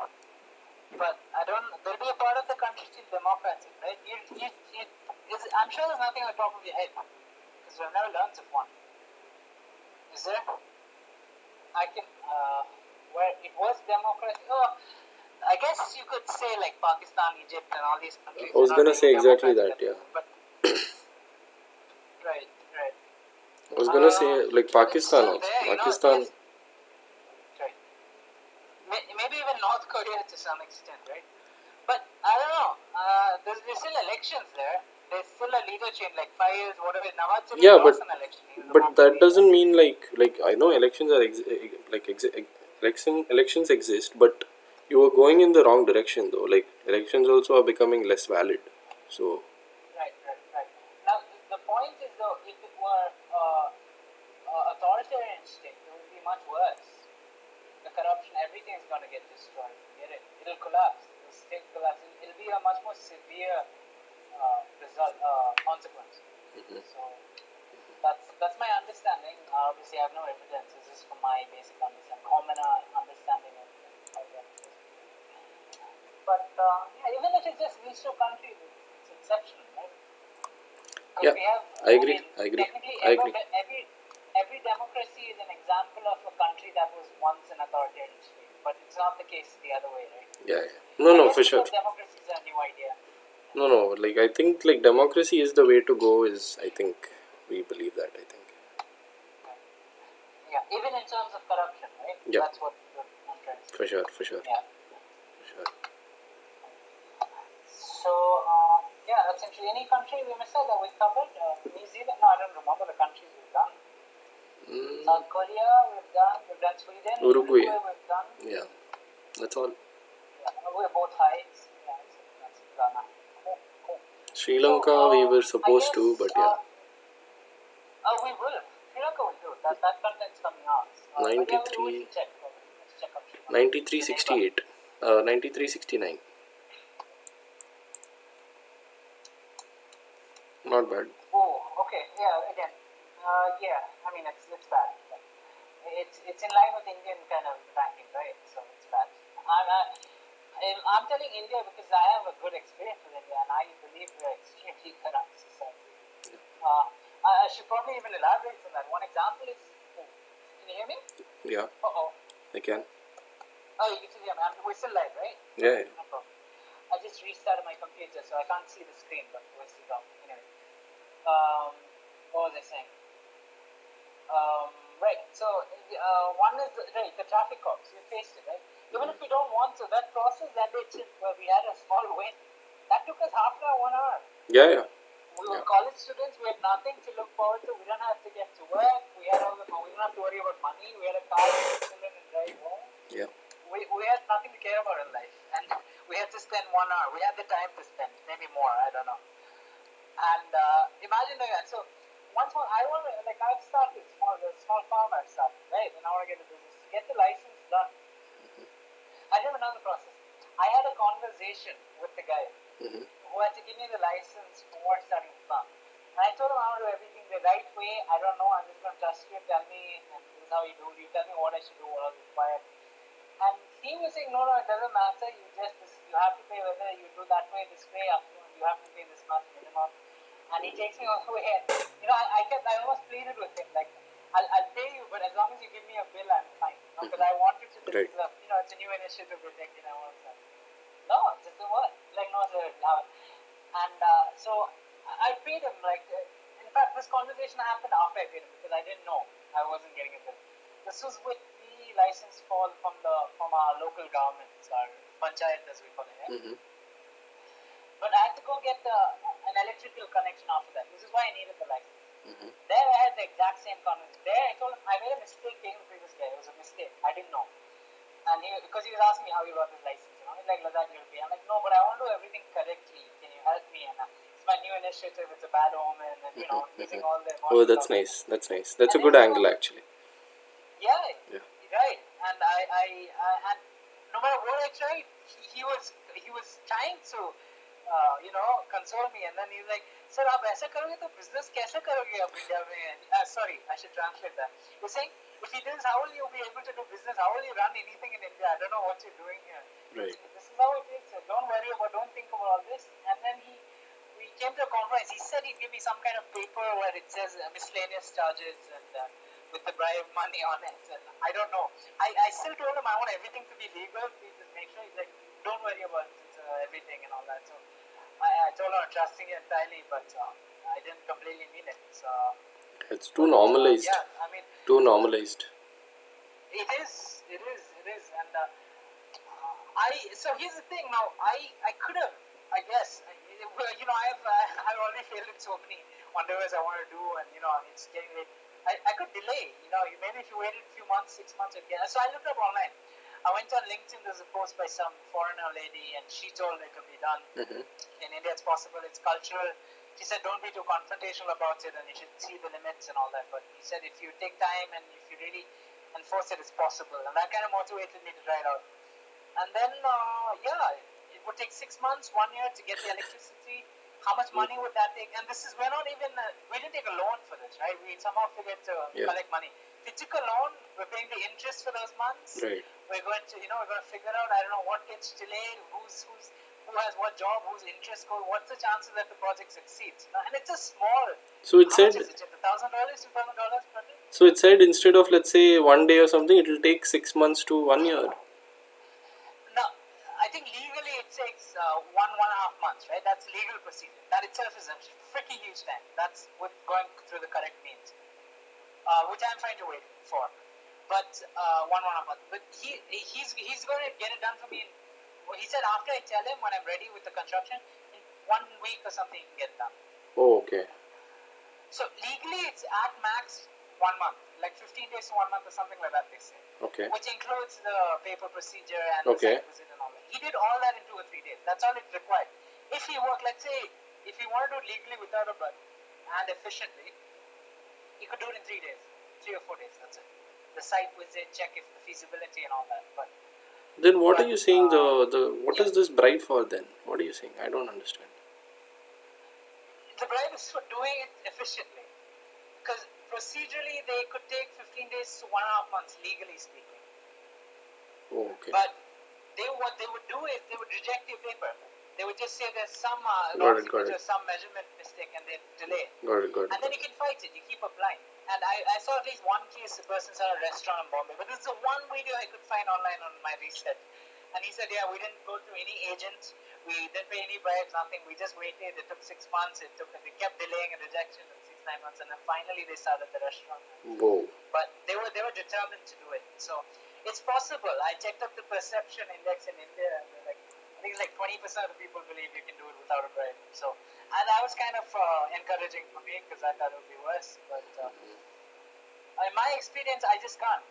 but I don't. There'll be a part of the country still democratic, right? I'm sure there's nothing on the top of your head because we've never learned of one. Is there? I can. Where it was democratic. Oh, I guess you could say like Pakistan, Egypt, and all these countries. I was gonna say exactly that, yeah. yeah. But right. I was gonna say like Pakistan Still also. there, Pakistan. Right. Maybe even North Korea to some extent, right? But I don't know. There's still elections there. There's still a leader change, like 5 years, whatever. Nawaz Sharif Yeah, lost an election. but that doesn't mean like I know elections are elections exist, but you are going in the wrong direction though. Like elections also are becoming less valid. So Right. Now the point is though, if it were authoritarian state, it would be much worse. The corruption, everything is going to get destroyed. Get it? It'll collapse. The state collapse. It'll be a much more severe consequence. So that's my understanding. Obviously, I have no evidence. This is from my basic understanding, common understanding of how that is. But yeah, even if it's just these two countries, it's exceptional, right? yeah, We have, I agree. Technically, I agree. every democracy is an example of a country that was once an authoritarian state, but it's not the case the other way, right? Yeah. No, for sure. Democracy is a new idea. No. Like I think like democracy is the way to go. I think we believe that. I think. Yeah, even in terms of corruption, right? Yeah. That's what I'm trying to say. For sure. Yeah. For sure. So, yeah, that's interesting. Any country we missed out that we covered? New Zealand? No, I don't remember the countries we've done. South Korea, we've done Sweden. Uruguay. We've done. Yeah. That's all. Yeah, we're both heights. Yeah, that's Ghana. Cool. Sri Lanka we were supposed to, but yeah. We will. Sri Lanka will do. That content's coming out. 93. We should check. Let's check up Sri Lanka. 9368. 9369. Not bad. Oh, okay. Yeah, again. Yeah, I mean, it's bad. It's in line with Indian kind of ranking, right? So it's bad. I'm telling India because I have a good experience with India and I believe we're extremely corrupt society. I should probably even elaborate on that. One example is, can you hear me? Yeah. Uh-oh. I can. Oh, you can still hear me. We're still live, right? Yeah. No problem. I just restarted my computer so I can't see the screen, but we're still on. Anyway. What was I saying? Right. So one is the traffic cops. We faced it, right? Even if we don't want to, that process that day where we had a small win, that took us half an hour, 1 hour. Yeah. We were college students. We had nothing to look forward to. We don't have to get to work. We didn't have to worry about money. We had a car to chill in and drive home. Yeah. We had nothing to care about in life, and we had to spend 1 hour. We had the time to spend, maybe more. I don't know. And imagine that. So once more, I want to, like, I've started the small farm I've started, right? And I want to get the business. To get the license done, I did another process. I had a conversation with the guy who had to give me the license for starting the farm. And I told him I want to do everything the right way. I don't know. I'm just going to trust you. Tell me, and this is how you do it. You tell me what I should do, what is required. And he was saying, no, it doesn't matter. You have to pay whether you do that way, this way. You have to pay this much minimum. And he takes me all the way. And, I almost pleaded with him, like, I'll pay you, but as long as you give me a bill, I'm fine. Because I wanted to, Right. it's a new initiative we're taking. I want to. No, it doesn't work. Like, no, sir. And so I paid him, like, in fact, this conversation happened after I paid him because I didn't know I wasn't getting a bill. This was with the license from our local government, our panchayat as we call it. Yeah? But I had to go get an electrical connection after that. This is why I needed the license. There I had the exact same conversation. There I told him I made a mistake taking the previous guy. It was a mistake. I didn't know. And because he was asking me how you got this license, he's like, Ladakh, you'll be. I'm like, no, but I want to do everything correctly. Can you help me? And it's my new initiative. It's a bad omen, and using all the. Oh, that's nice. That's nice. That's a good angle, actually. Yeah. Right. And and no matter what I tried, he was trying to console me, and then he's like, sir, आप ऐसा करोगे तो business कैसे करोगे आप India में? Sorry, I should translate that. You're saying if he does, how will you be able to do business? How will you run anything in India? I don't know what you're doing here. Right. This is how it is. So don't worry don't think about all this. And then we came to a compromise. He said he'd give me some kind of paper where it says miscellaneous charges and with the bribe money on it. And I don't know. I still told him I want everything to be legal. Please just make sure. He's like, don't worry about everything and all that. So I told him I'm trusting you entirely, but I didn't completely mean it. So, it's too normalized. Yeah, I mean. Too normalized. It is, and so here's the thing. Now, I could have, I guess, I've already failed in so many endeavors I want to do, and it's getting late. I could delay. Maybe if you waited a few months, 6 months again. So I looked up online. I went on LinkedIn. There's a post by some foreigner lady, and she told it could be done in India. It's possible. It's cultural. She said, don't be too confrontational about it, and you should see the limits and all that. But he said, if you take time and if you really enforce it, it's possible. And that kind of motivated me to try it out. And then, it would take 6 months, 1 year to get the electricity. How much money would that take? And this is, we're not even, we didn't take a loan for this, right? We somehow figured to collect money. If we took a loan, we're paying the interest for those months. Right. We're going to, we're going to figure out, I don't know, what gets delayed, who has what job, whose interest goes, what's the chances that the project succeeds? And it's a small. So it said. $1,000, $2,000 project. So it said instead of, let's say, 1 day or something, it will take 6 months to 1 year. No, I think legally it takes 1.5 months, right? That's legal procedure. That itself is a freaking huge time. That's with going through the correct means, which I'm trying to wait for. But 1.5 months. But he's going to get it done for me. He said after I tell him when I'm ready with the construction, in 1 week or something he can get it done. Oh, okay. So legally it's at max 1 month, like 15 days to 1 month or something like that, they say. Okay. Which includes the paper procedure and the site visit and all that. He did all that in 2 or 3 days. That's all it required. If he worked, let's say, if he wanted to do it legally without a bug and efficiently, he could do it in 3 days, 3 or 4 days. That's it. The site visit, check if the feasibility and all that. But then what are you saying? What is this bribe for then? What are you saying? I don't understand. The bribe is for doing it efficiently, because procedurally they could take 15 days to 1.5 months, legally speaking. Oh, okay. But what they would do is they would reject your paper. They would just say there's some some measurement mistake, and they delay it. Got it. And then you can fight it. You keep applying. And I saw at least one case, a person saw a restaurant in Bombay. But this is the one video I could find online on my research. And he said, we didn't go through any agents. We didn't pay any bribes, nothing. We just waited. It took 6 months. They kept delaying a rejection in 6-9 months. And then finally they started the restaurant. Whoa. But they were determined to do it. So it's possible. I checked up the perception index in India. And I think it's like 20% of the people believe you can do it without a bribe. So, and that was kind of encouraging for me, because I thought it would be worse. But in my experience, I just can't.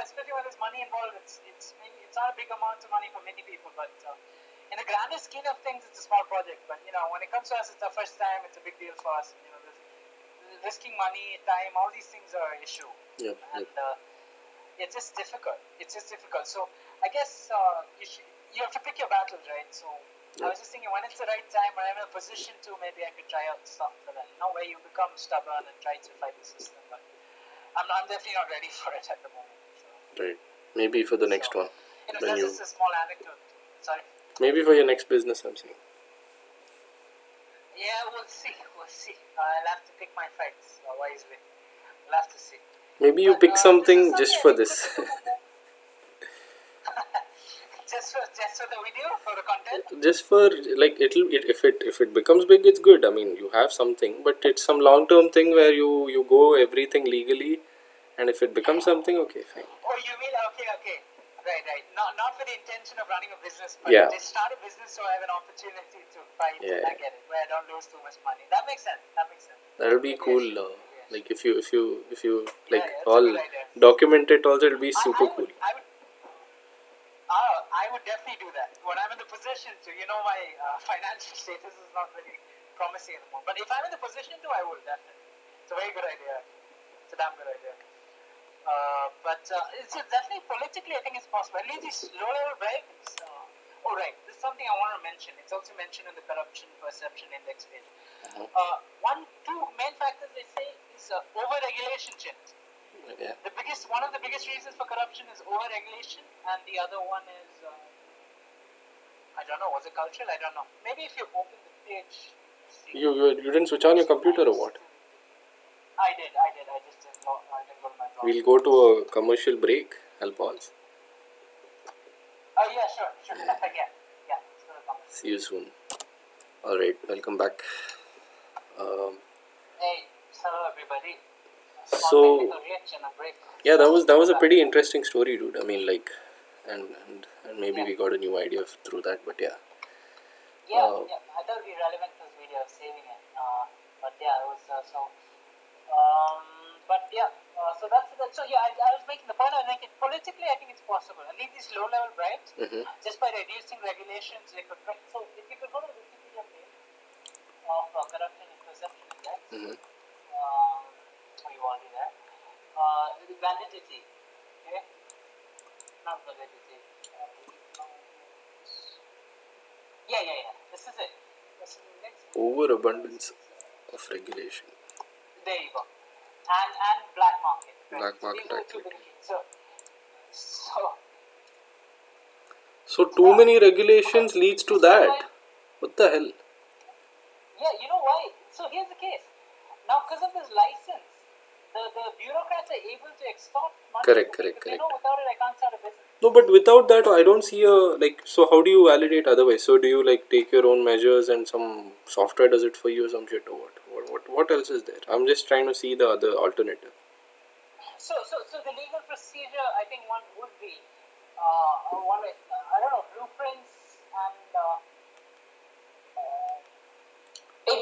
Especially when there's money involved, it's not a big amount of money for many people. But in the grander scheme of things, it's a small project. But when it comes to us, it's our first time. It's a big deal for us. risking money, time, all these things are an issue. Yep. And it's just difficult. So I guess you have to pick your battles, right? So I was just thinking, when it's the right time, when I'm in a position to, maybe I could try out stuff for that. Where you become stubborn and try to fight the system. But I'm definitely not ready for it at the moment. So. Right. Maybe for the next one. That's just a small anecdote. Sorry. Maybe for your next business, I'm saying. Yeah, we'll see. I'll have to pick my fights wisely. We'll have to see. Maybe you pick something just for this. just for the video, for the content. Just for if it becomes big, it's good. I mean, you have something, but it's some long term thing where you go everything legally, and if it becomes something, okay, fine. Oh, you mean okay. Right. Not for the intention of running a business, but just start a business so I have an opportunity to fight. Yeah. I get it. Where I don't lose too much money. That makes sense. That'll be cool. Like if you like all document it, also it'll be super cool. I would definitely do that when I'm in the position to. My financial status is not really promising at the moment, but if I'm in the position to, I will definitely. It's a very good idea. It's a damn good idea. But it's definitely politically, I think it's possible. At least these low-level bribes. Right. This is something I want to mention. It's also mentioned in the corruption perception index page. Two main factors they say is over-regulation, Chint. Yeah. One of the biggest reasons for corruption is over-regulation, and the other one is I don't know. Was it cultural? I don't know. Maybe if you open the page. You didn't switch on your computer or what? I did. I just didn't go to my browser. We'll go to a commercial break. I'll pause. Oh yeah, sure. Yeah. See you soon. All right, welcome back. Hey, hello everybody. So yeah, that was a pretty interesting story, dude. I mean, like, and maybe we got a new idea through that, but yeah. Yeah. I thought it'd be relevant to this video. Saving it. But yeah, it was so. But yeah, so that's so yeah. I was making the point. I was making politically, I think it's possible. And leave these low-level bribes just by reducing regulations. They could. So if you could go to the Wikipedia page of corruption and perception index, you already there. The validity. Okay, not validity. Yeah. This is it. Overabundance of regulation. There you go. And black market. Right? Black market activity. So too many regulations leads to that. What the hell? Yeah, you know why? So here's the case. Now, because of this license, the bureaucrats are able to extort money. Correct. They know without it I can't start a business. No, but without that, I don't see so how do you validate otherwise? So do you take your own measures and some software does it for you or some shit or what else is there? I'm just trying to see the other alternative. So the legal procedure, I think one would be I don't know, blueprints and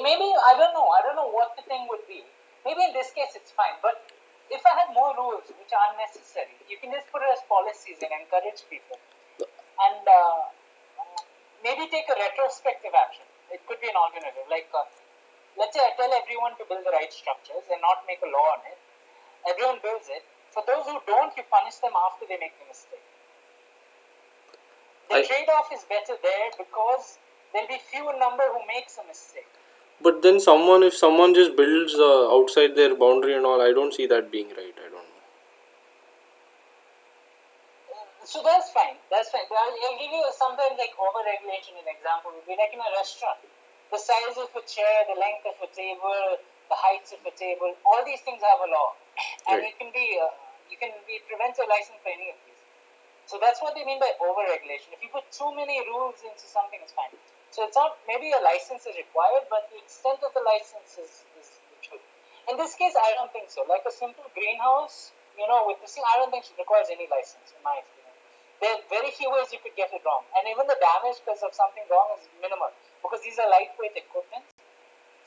maybe I don't know what the thing would be. Maybe in this case it's fine, but if I had more rules which are unnecessary, you can just put it as policies and encourage people. And maybe take a retrospective action. It could be an alternative. Like, let's say I tell everyone to build the right structures and not make a law on it. Everyone builds it. For those who don't, you punish them after they make the mistake. The trade-off is better there because there'll be few in number who makes a mistake. But then if someone just builds outside their boundary and all, I don't see that being right. I don't know. So that's fine. I'll give you something like over-regulation. An example would be like in a restaurant. The size of a chair, the length of a table, the heights of a table, all these things have a law. And it can be, prevent your license for any of these. So that's what they mean by over-regulation. If you put too many rules into something, it's fine. So it's not, maybe a license is required, but the extent of the license is the truth. In this case, I don't think so. Like a simple greenhouse, with this thing, I don't think it requires any license, in my experience. There are very few ways you could get it wrong. And even the damage because of something wrong is minimal. Because these are lightweight equipment.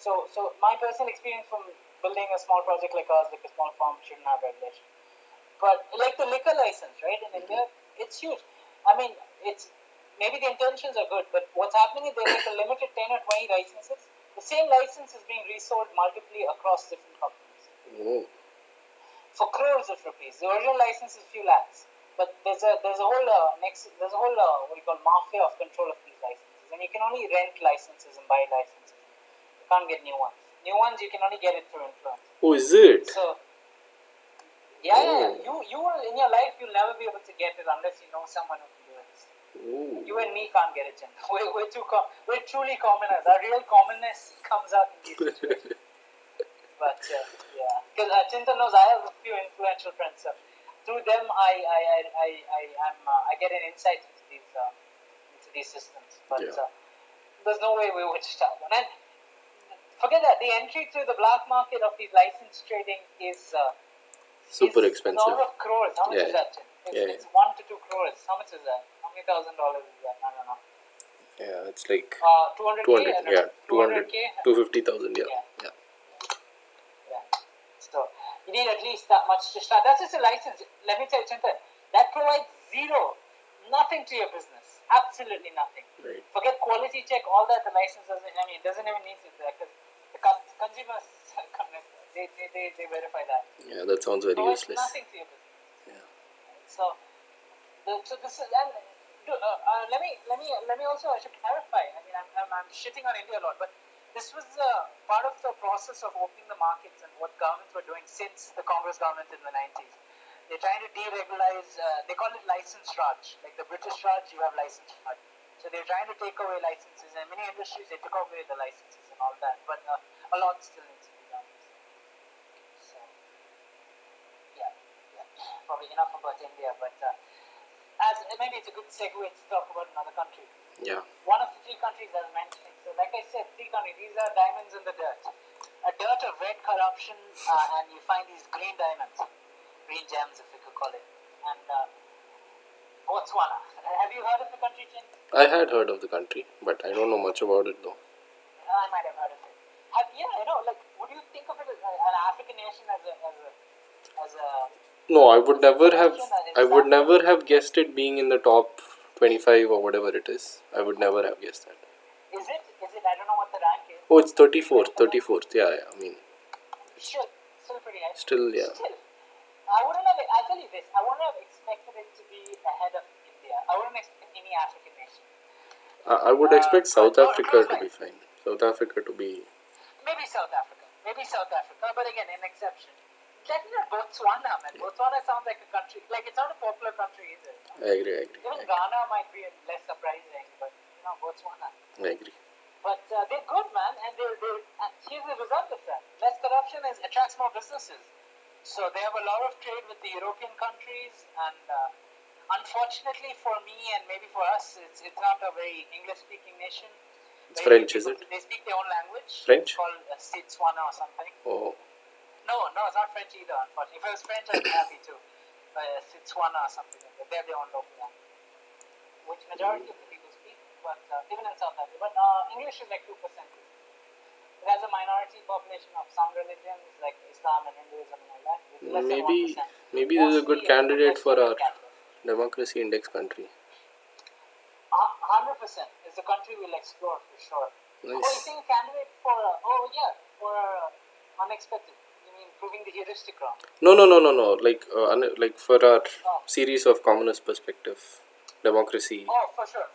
So my personal experience from building a small project like ours, like a small farm, shouldn't have regulation. But like the liquor license, right, in India, it's huge. I mean, maybe the intentions are good, but what's happening is they make a limited 10 or 20 licenses the same license is being resold multiply across different companies Oh. for crores of rupees. The original license is few lakhs, but there's a whole what you call mafia of control of these licenses, and you can only rent licenses and buy licenses. You can't get new ones. New ones you can only get it through influence. Oh, is it? So yeah. You will in your life you'll never be able to get it unless you know someone who can do it. Oh. You and me can't get it, Chintan. We're truly commoners. Our real commonness comes out in these situations. But yeah, because Chintan knows I have a few influential friends. So through them, I get an insight into these systems. But there's no way we would start one. And forget that the entry to the black market of these license trading is super is expensive. In order of crores. How much is that? It's 1 to 2 crores. How much is that? How many $1,000 is that? I don't know. Yeah, it's like 200K. 200. Yeah, 200, 200K. 250,000. Yeah. So you need at least that much to start. That's just a license. Let me tell you, Chintan, that provides nothing to your business. Absolutely nothing. Right. Forget quality check, all that. The license doesn't. I mean, it doesn't even need to because the consumers they verify that. Yeah, that sounds very useless. Nothing to your business. Yeah. So this is and let me also I should clarify. I mean, I'm shitting on India a lot, but this was part of the process of opening the markets and what governments were doing since the Congress government in the 90s. They're trying to deregularize. They call it license Raj. Like the British Raj, you have license Raj. So they're trying to take away licenses, and many industries they took away the licenses and all that. But a lot still needs to be done. So yeah. Probably enough about India, but as maybe it's a good segue to talk about another country. Yeah. One of the 3 countries I was mentioning. So, like I said, 3 countries. These are diamonds in the dirt. A dirt of red corruption, and you find these green diamonds, green gems, if you could call it. And Botswana. Have you heard of the country, Chin? I had heard of the country, but I don't know much about it though. I might have heard of it. Would you think of it as an African nation as a No, I would never have guessed it being in the top 25 or whatever it is. I would never have guessed that. Is it? I don't know what the rank is. Oh, it's 34th. Yeah, I mean. Still pretty high. Still, yeah. I'll tell you this, I wouldn't have expected it to be ahead of India. I wouldn't expect any African nation. I would expect South Africa to be fine. South Africa to be... Maybe South Africa, but again, an exception. Let's not Botswana, man. Botswana sounds like a country, like it's not a popular country either. I agree. Even Ghana might be less surprising, but Botswana. I agree. But they're good, man, and here's the result of that. Less corruption attracts more businesses. So they have a lot of trade with the European countries, and unfortunately for me and maybe for us, it's not a very English-speaking nation. It's French, is it? They speak their own language. French? It's called Setswana or something. Oh. No, it's not French either, unfortunately. If it was French, I'd be happy too. Setswana or something like that. They have their own local language, which majority of the people speak, but even in South Africa. But English is like 2%. It has a minority population of some religions like Islam and Hinduism and all that. Maybe this is a good candidate for our democracy index country. 100% is a country we'll explore for sure. Nice. Oh, you think a candidate for unexpected? You mean proving the heuristic wrong? No. Like for our series of communist perspective, democracy. Oh, for sure.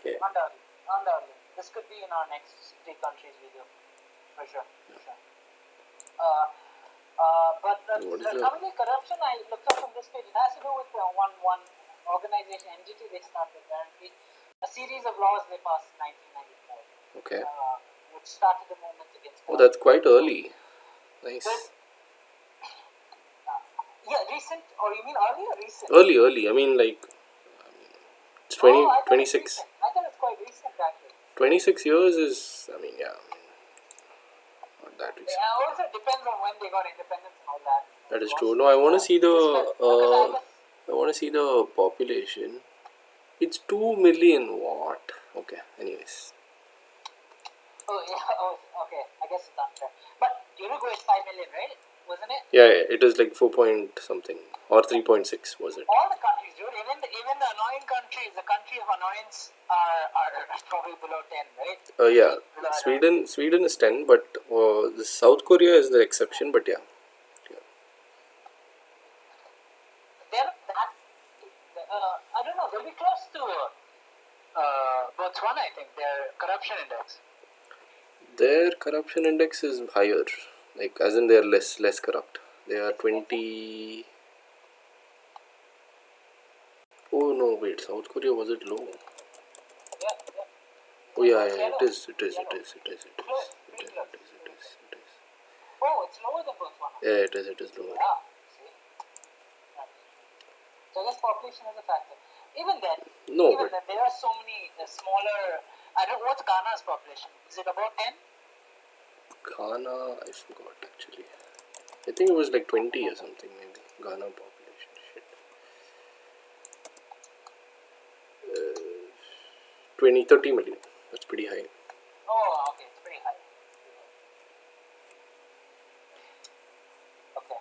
Yeah. Undoubtedly. This could be in our next 3 countries video. For sure. But coming to corruption, I looked up on this page. It has to do with one organization, entity they started apparently. A series of laws they passed in 1994. Okay. Which started the movement against corruption. Oh, that's quite early. Nice. Recent, or you mean early or recent? Early. I mean, it's 26. I thought it's quite recent actually. 26 years is, not that recent. It also depends on when they got independence and all that. That is true. No, I want to see the population. It's 2 million. What? Okay. Anyways. Oh, yeah. Oh, okay. I guess it's unfair. But Uruguay is 5 million, right? wasn't it? Yeah, it is like 4 point something or 3.6 was it? All the countries, dude, even the annoying countries, the country of annoyance are probably below 10, right? Yeah, Below Sweden is 10, but the South Korea is the exception. But yeah, They're not that. I don't know. They'll be close to Botswana. I think their corruption index. their corruption index is higher, like as in they're less corrupt. They are 20. Oh no, wait, South Korea, was it low? Yeah, yeah. Oh yeah, It's yeah, yellow. it is. Close, pretty close. It is. Oh, it's lower than Botswana. Yeah, it is lower. Yeah. See. Right. So I guess population is a factor. Even then, No, but there are so many smaller. I don't know what's Ghana's population. Is it about 10? Ghana, I forgot actually. I think it was like 20 or something maybe. Ghana population, shit. 30 million. That's pretty high. Oh, okay, it's pretty high. Okay.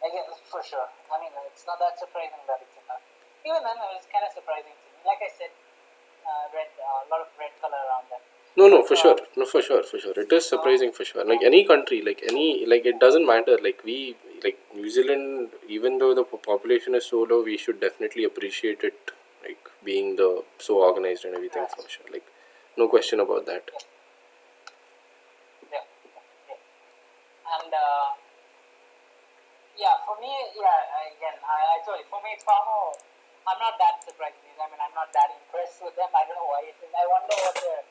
I guess for sure. I mean, it's not that surprising that it's enough. Even then, it was kind of surprising to me. Like I said, a lot of red color around them. No, for sure. No, for sure. It is surprising for sure. Like any country, like it doesn't matter. Like New Zealand, even though the population is so low, we should definitely appreciate it. Like being so organized and everything for sure. Like no question about that. Yeah. And for me, I told you, for me, it's far more. I'm not that surprised. I mean, I'm not that impressed with them. I don't know why it is. I wonder what their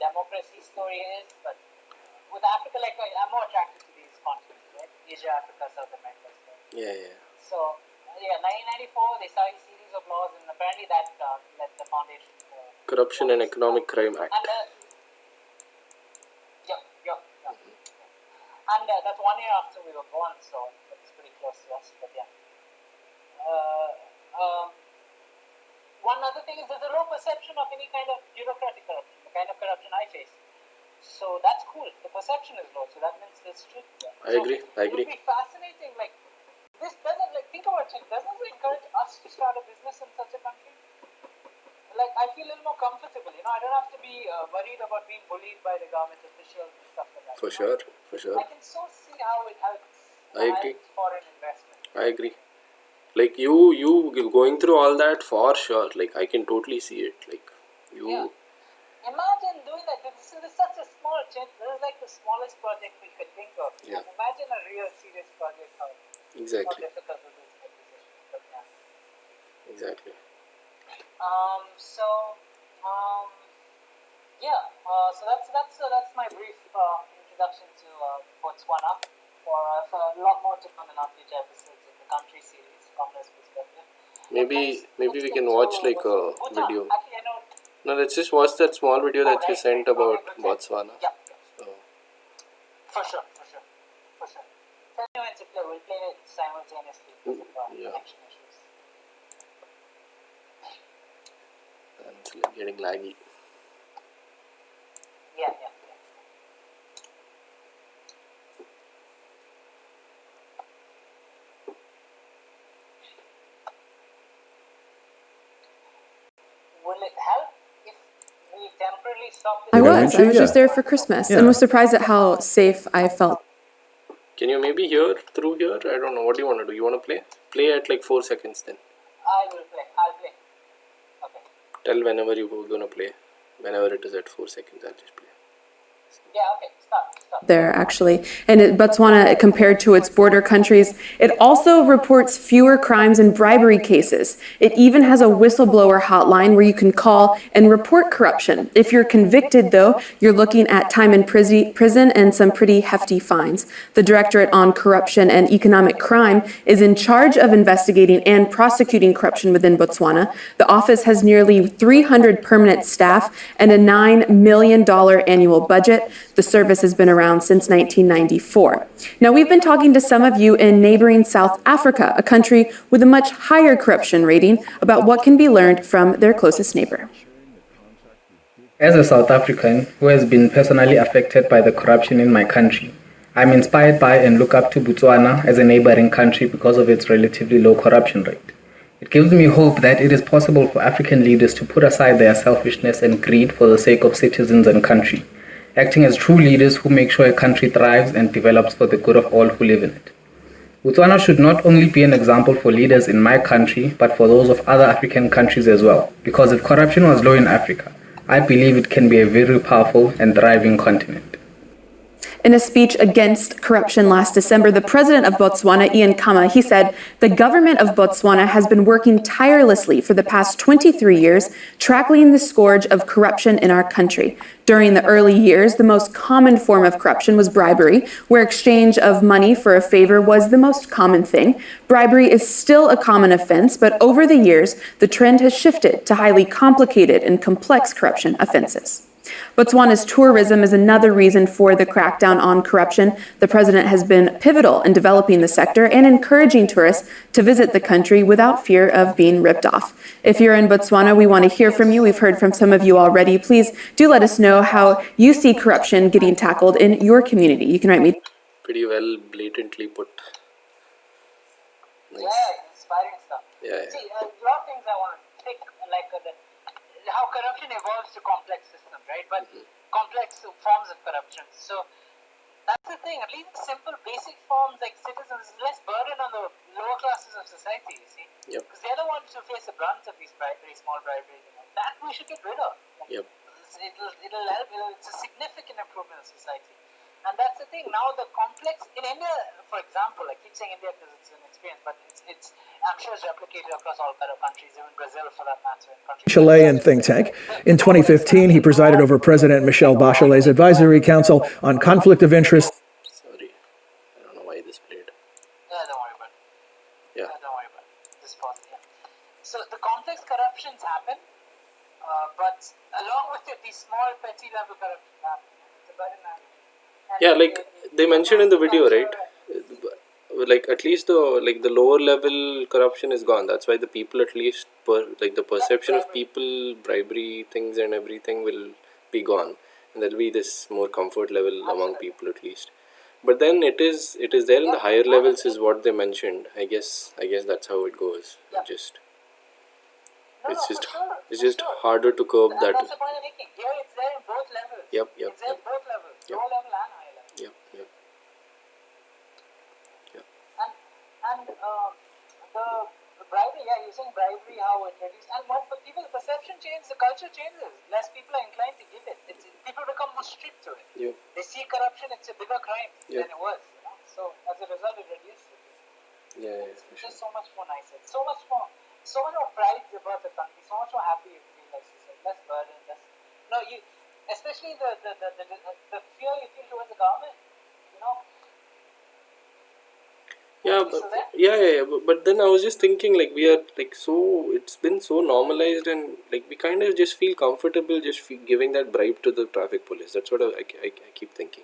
democracy story is. But with Africa, like I'm more attracted to these continents, right? Asia, Africa, South America. Yeah. So 1994, they started a series of laws, and apparently that led the foundation for Corruption and Economic Crime Act. And and that's 1 year after we were born, so it's pretty close to us. But yeah. One other thing is there's a low perception of any kind of bureaucratic corruption, the kind of corruption I face. So that's cool. The perception is low, so that means there's truth there. I agree. It would be fascinating. Like this doesn't think about it. Doesn't it encourage us to start a business in such a country? Like I feel a little more comfortable. I don't have to be worried about being bullied by the government officials and stuff like that. For sure. I can so see how it helps. I agree. Foreign investment. I agree. Like you going through all that for sure. Like I can totally see it. Like you. Yeah. Imagine doing that. This is such a small change. This is like the smallest project we could think of. Yeah. And imagine a real serious project. How Exactly. difficult it is to decision. But yeah. Exactly. So that's my brief introduction to Botswana. For a lot more to come in our future episodes of the country series, Commerce Perspective. Maybe we can watch like a video. Actually, I know. No, let's just watch that small video that you sent about Botswana. Yeah. So. For sure. So anyway, we'll play it simultaneously because of connection issues. And it's like getting laggy. Yeah. Will it help if we temporarily stop this? I was just there for Christmas and was surprised at how safe I felt. Can you maybe hear through here? I don't know. What do you want to do? You want to play? Play at like 4 seconds then. I'll play. Okay. Tell whenever you're going to play. Whenever it is at 4 seconds, I'll just play. Yeah, okay. Stop. There actually, and Botswana, compared to its border countries, it also reports fewer crimes and bribery cases. It even has a whistleblower hotline where you can call and report corruption. If you're convicted, though, you're looking at time in prison and some pretty hefty fines. The Directorate on Corruption and Economic Crime is in charge of investigating and prosecuting corruption within Botswana. The office has nearly 300 permanent staff and a $9 million annual budget. The service has been around since 1994. Now, we've been talking to some of you in neighboring South Africa, a country with a much higher corruption rating, about what can be learned from their closest neighbor. As a South African who has been personally affected by the corruption in my country, I'm inspired by and look up to Botswana as a neighboring country because of its relatively low corruption rate. It gives me hope that it is possible for African leaders to put aside their selfishness and greed for the sake of citizens and country, acting as true leaders who make sure a country thrives and develops for the good of all who live in it. Botswana should not only be an example for leaders in my country, but for those of other African countries as well, because if corruption was low in Africa, I believe it can be a very powerful and thriving continent. In a speech against corruption last December, the president of Botswana, Ian Khama, he said, "The government of Botswana has been working tirelessly for the past 23 years, tackling the scourge of corruption in our country. During the early years, the most common form of corruption was bribery, where exchange of money for a favor was the most common thing. Bribery is still a common offense, but over the years, the trend has shifted to highly complicated and complex corruption offenses." Botswana's tourism is another reason for the crackdown on corruption. The president has been pivotal in developing the sector and encouraging tourists to visit the country without fear of being ripped off. If you're in Botswana, we want to hear from you. We've heard from some of you already. Please do let us know how you see corruption getting tackled in your community. You can write me. Pretty well blatantly put. Nice. Yeah, inspiring stuff. Yeah. See, a lot of things I want to pick, like how corruption evolves to complex systems, right? But complex forms of corruption. So that's the thing. At least simple, basic forms like citizens, less burden on the lower classes of society. You see, Yep. because they're the ones who face the brunt of these very small briberies. That we should get rid of. Yep. It'll help. It's a significant improvement in society. And that's the thing. Now the complex in India, for example, I keep saying India because it's an experience, but it's I'm sure it's replicated across all other countries, even Brazil for that matter. Chilean think tank. In 2015, he presided over President Michelle Bachelet's advisory council on conflict of interest. Sorry. I don't know why this played. Yeah, don't worry about it. Yeah. Don't worry about it. Just pause it. Yeah. So the complex corruptions happen, but along with it, these small petty level corruptions happen. It's a burden management. Yeah, like they mentioned in the video, right? Like at least the lower level corruption is gone. That's why the people, at least the perception of people, bribery things and everything will be gone, and there'll be this more comfort level among people at least. But then it is there in the higher levels is what they mentioned. I guess that's how it goes. It's just harder to curb that. That's the point I'm making. Here it's there in both levels. Yep. It's there in both levels, low level and high level. Yep. And the bribery, yeah, you're saying bribery, how it reduces. And what the people's perception changes, the culture changes. Less people are inclined to give it. People become more strict to it. Yep. They see corruption, it's a bigger crime Yep. than it was. So as a result, it reduces. Yeah. It's just so much more nicer. So much more pride about the country. So much more happy you feel, like you said. Less burden, less. No, you, especially the fear you feel towards the government. Yeah, but then I was just thinking, like, we are like so, it's been so normalized, and like we kind of just feel comfortable just giving that bribe to the traffic police. That's what I keep thinking.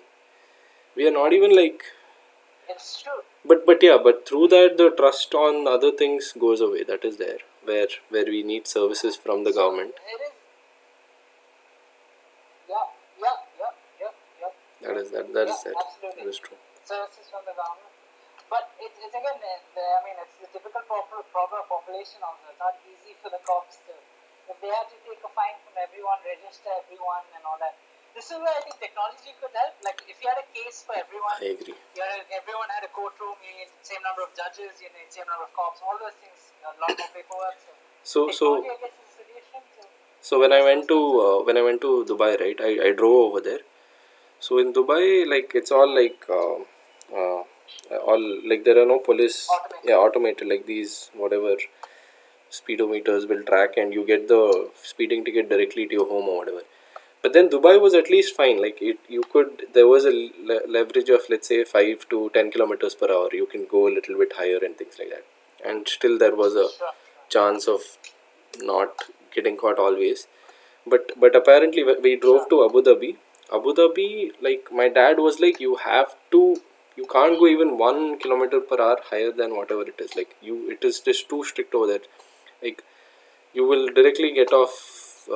We are not even like. It's true. But through that the trust on other things goes away. That is there where we need services from the government. It is. Yeah. That is there. Absolutely. That is true. Services from the government. But it's again, I mean, it's the typical problem of population also. It's not easy for the cops to, if they have to take a fine from everyone, register everyone and all that. This is where I think technology could help. Like if you had a case for everyone, I agree. Everyone had a courtroom, you need the same number of judges, you need the same number of cops, all those things, a lot more paperwork. So technology, I guess, is a solution to. So when I went to Dubai, right, I drove over there. So in Dubai, like it's all like all like there are no police. Automated. Yeah, automated, like these whatever speedometers will track, and you get the speeding ticket directly to your home or whatever. But then Dubai was at least fine. Like there was a leverage of, let's say, 5 to 10 kilometers per hour. You can go a little bit higher and things like that, and still there was a chance of not getting caught always. But apparently we drove to Abu Dhabi, like my dad was like, you can't go even 1 kilometer per hour higher than whatever it is. Like it is just too strict over there. Like you will directly get off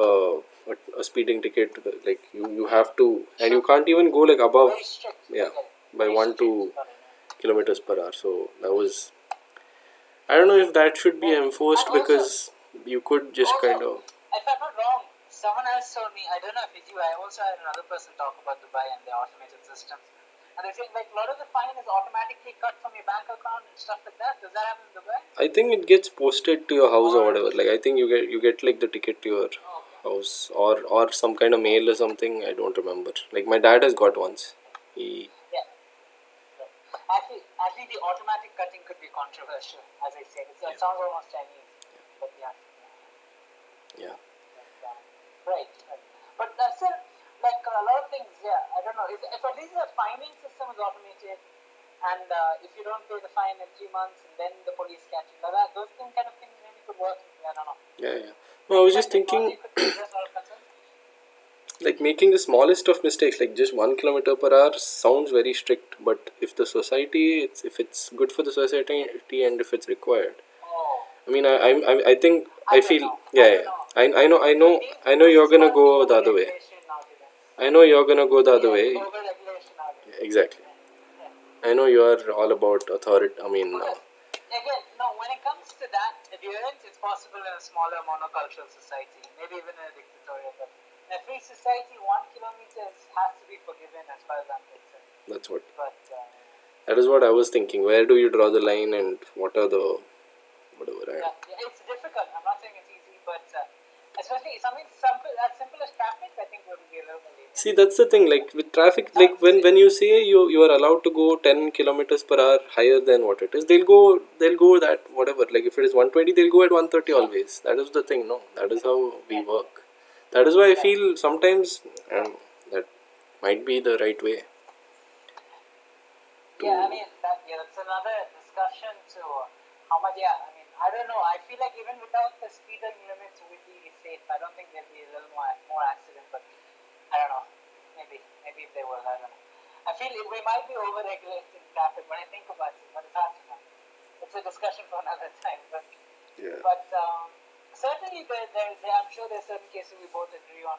a speeding ticket. Like you have to, and you can't even go like above. Very strict. Yeah, by Reach 1 to 2 kilometers per hour. So that was, I don't know if that should be enforced, And also- because you could just Also, kind of, if I'm not wrong, someone else told me, I don't know if it's you, I also had another person talk about Dubai and their automated systems. And they think like a lot of the fine is automatically cut from your bank account and stuff like that. Does that happen in Dubai? I think it gets posted to your house or whatever. Like I think you get like the ticket to your house, or some kind of mail or something. I don't remember. Like my dad has got once. He Yeah. Actually, the automatic cutting could be controversial, as I said. It sounds almost Chinese, but yeah. yeah. Right. But still, like a lot of things, yeah, I don't know. If at least the fining system is automated, and if you don't pay the fine in 3 months, and then the police catch you, those kind of things maybe could work. I don't know. Yeah. No, I was just thinking, Technology could address a lot of concerns. like making the smallest of mistakes, like just 1 kilometer per hour, sounds very strict. But if the society, if it's good for the society, and if it's required, Oh, I mean, I think I I don't feel, know. yeah, I yeah. don't know. I know you're gonna go the other way. I know you're gonna go the other way. Over-regulation argument. Exactly. Yeah. I know you are all about authority. I mean, Because, again, no, when it comes to that adherence, it's possible in a smaller monocultural society, maybe even in a dictatorial. But in a free society, 1 kilometer has to be forgiven as far as I'm concerned. that's what. But, That is what I was thinking. Where do you draw the line, and what are the whatever? yeah, it's difficult. I'm not saying it's easy, but especially something simple as traffic, I think would be a little more lenient. See, that's the thing. Like with traffic, like when you say you are allowed to go 10 kilometers per hour higher than what it is, they'll go that whatever. Like if it is 120, they'll go at 130 always. That is the thing. No, that is how we work. That is why I feel sometimes that might be the right way. Yeah, I mean, that's another discussion to how much, I don't know. I feel like even without the speeding limits, we'd be safe. I don't think there'd be a little more accident, but I don't know. Maybe if they were, I don't know. I feel we might be over-regulating traffic when I think about it, but it's hard to know. It's a discussion for another time, but certainly I'm sure there's certain cases we both agree on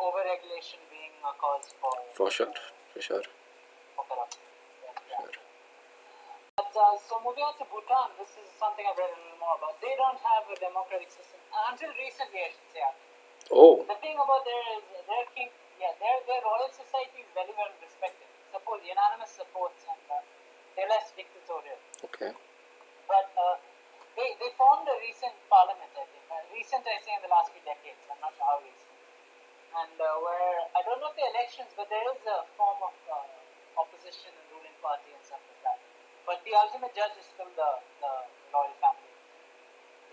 over-regulation being a cause For sure. for corruption. Yeah. But, so moving on to Bhutan, this is something I've read a little more about. They don't have a democratic system until recently, I should say. Oh, The thing about their king, their royal society is very well respected. Unanimous support, and they're less dictatorial. okay. But they formed a recent parliament, I think. Recent, I say, in the last few decades. I'm not sure how recent. And where I don't know if the elections, but there is a form of opposition and ruling party and stuff like that. But the ultimate judge is still the royal family,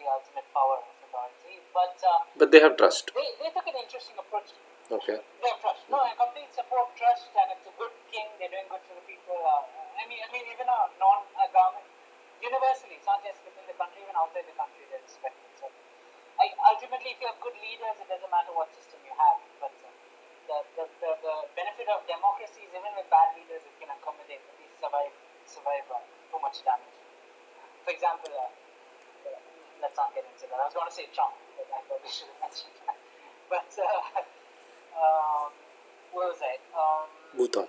the ultimate power of authority. But they have trust. They took an interesting approach. Okay. They have trust. No, I complete support, trust, and it's a good king. They're doing good for the people. I mean, even a non-government, universally, it's not just within the country, even outside the country, they're respected. So, ultimately, if you have good leaders, it doesn't matter what system you have. But the benefit of democracy is even with bad leaders, it can accommodate, at least survive too much damage. For example, let's not get into that. I was going to say Trump, but I probably should have mentioned that. But where was I? Bhutan.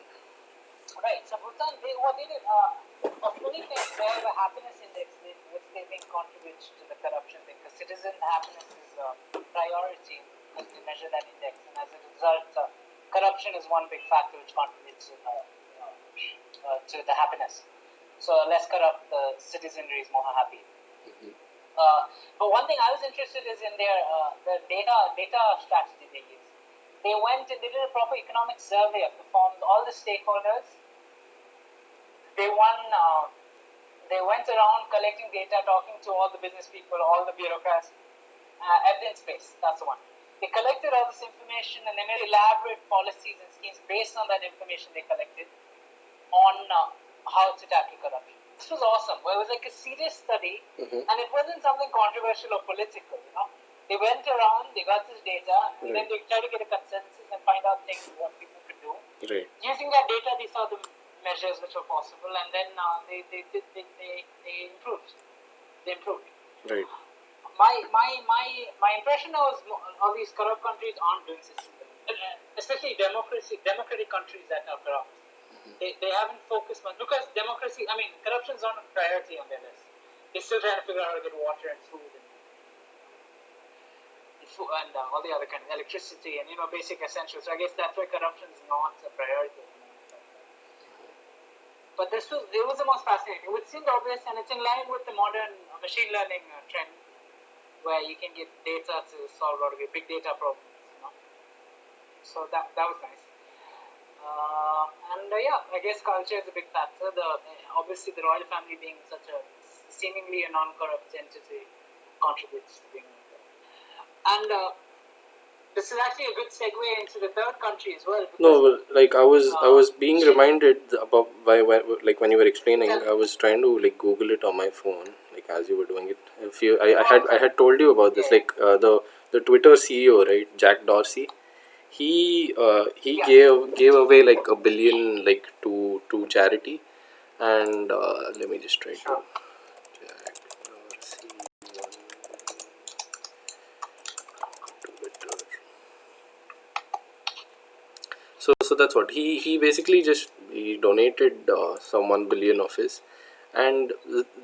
Right. So Bhutan, what they did, of many things, they have a happiness index which they think contributes to the corruption thing. Because citizen happiness is a priority as they measure that index, and as a result, corruption is one big factor which contributes to the happiness. So less corrupt, the citizenry is more happy. But one thing I was interested is in their the data strategy they use. They did a proper economic survey of all the stakeholders. They went around collecting data, talking to all the business people, all the bureaucrats. Evidence-based, that's the one. They collected all this information and they made elaborate policies and schemes based on that information they collected on how to tackle corruption. This was awesome. Well, it was like a serious study, and it wasn't something controversial or political. They went around, they got this data, and then they tried to get a consensus and find out things what people could do. Right. Using that data, they saw the measures which were possible, and then they improved. They improved. Right. My impression was all these corrupt countries aren't doing system building, especially democratic countries that are corrupt. They haven't focused much because democracy. I mean, corruption is not a priority on their list. They're still trying to figure out how to get water and food and all the other kind of electricity and basic essentials. So I guess that's why corruption is not a priority. But it was the most fascinating. It seemed obvious, and it's in line with the modern machine learning trend, where you can get data to solve a lot of your big data problems. So that was nice. I guess culture is a big factor. Obviously the royal family being such a seemingly a non-corrupt entity contributes to being like that. And this is actually a good segue into the third country as well. No, well, like I was being reminded about like when you were explaining, I was trying to like Google it on my phone, like as you were doing it. I had told you about this, like the Twitter CEO, right, Jack Dorsey. He gave away like $1 billion like to charity, and let me just try to Jack Dorsey Twitter. So that's what he basically just he donated some 1 billion of his, and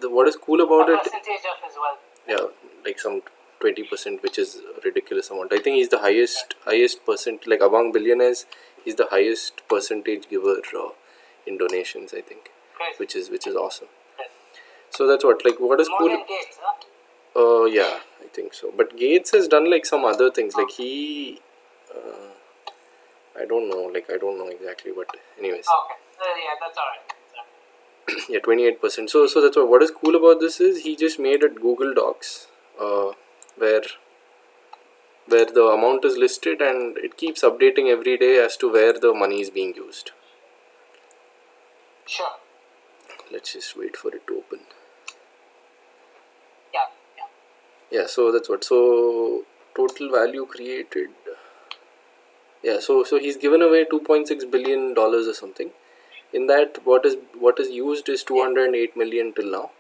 what is cool about it, percentage of his wealth. yeah, like some 20%, which is a ridiculous amount. I think he's the highest percent, like among billionaires, he's the highest percentage giver in donations, I think, Crazy. which is awesome. So that's what, like, what is More cool. than Gates, huh? Yeah, I think so. But Gates has done like some other things, like he. I don't know exactly, but anyways. Okay. Yeah, that's alright. Yeah, 28%. So that's what is cool about this is he just made a Google Docs where the amount is listed and it keeps updating every day as to where the money is being used. Sure. Let's just wait for it to open. Yeah. Yeah, so that's what. So total value created. Yeah, so he's given away $2.6 billion or something. In that, what is used is 208 million till now.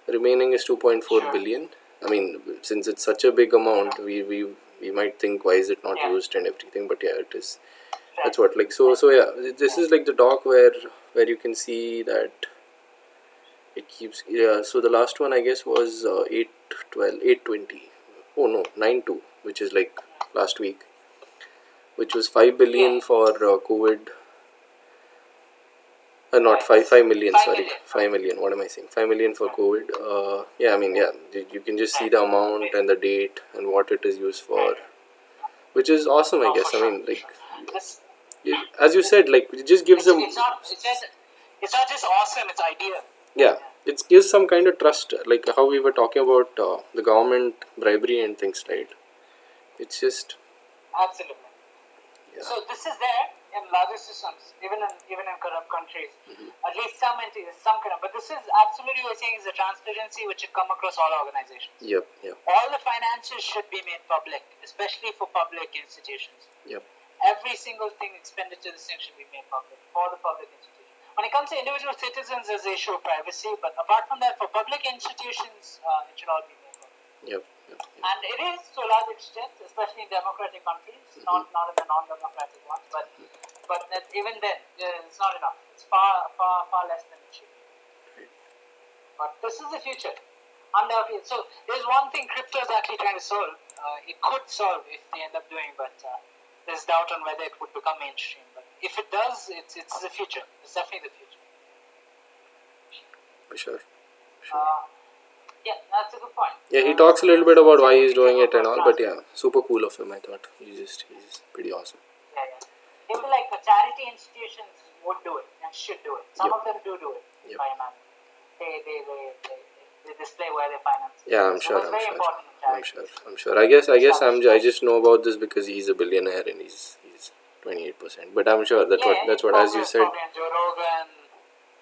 Remaining is 2.4 billion. I mean, since it's such a big amount, we might think why is it not used and everything, but yeah, it is. That's what, like, so yeah, this is like the doc where you can see that it keeps, yeah. So the last one I guess was 820. Oh no, 92, which is like last week, which was 5 billion for COVID. Not 5 million, sorry, 5 million. What am I saying? 5 million for COVID. Yeah, I mean, yeah, you can just see the amount and the date and what it is used for, which is awesome, I guess. I mean, like, as you said, like, it just gives them. It's not just awesome, it's ideal. Yeah, it gives some kind of trust, like how we were talking about the government bribery and things, right? It's just. Absolutely. Yeah. So this is there in larger systems, even in corrupt countries. At least some entities, some kind of. But this is absolutely what you're saying is the transparency which should come across all organizations. Yep. All the finances should be made public, especially for public institutions. Yep. Every single thing expenditure this thing should be made public for the public institutions. When it comes to individual citizens, there's the issue of privacy, but apart from that, for public institutions, it should all be made public. Yep. And it is to a large extent, especially in democratic countries, not in the non-democratic ones, but even then, it's not enough. It's far less than it should be. But this is the future, undoubtedly. So there's one thing crypto is actually trying to solve. It could solve if they end up doing, but there's doubt on whether it would become mainstream. But if it does, it's the future. It's definitely the future. For sure. Yeah, that's a good point. Yeah, he talks a little bit about why he's doing it and all, but yeah, super cool of him, I thought. He's pretty awesome. Yeah. Even like the charity institutions would do it and should do it. Some of them do it. Yep. By man. They display where they finance it. Yeah, I'm So sure. it's very important in charity. I'm sure. I guess I just know about this because he's a billionaire and he's 28%. But I'm sure that's what as you said. Probably in Joe Rogan.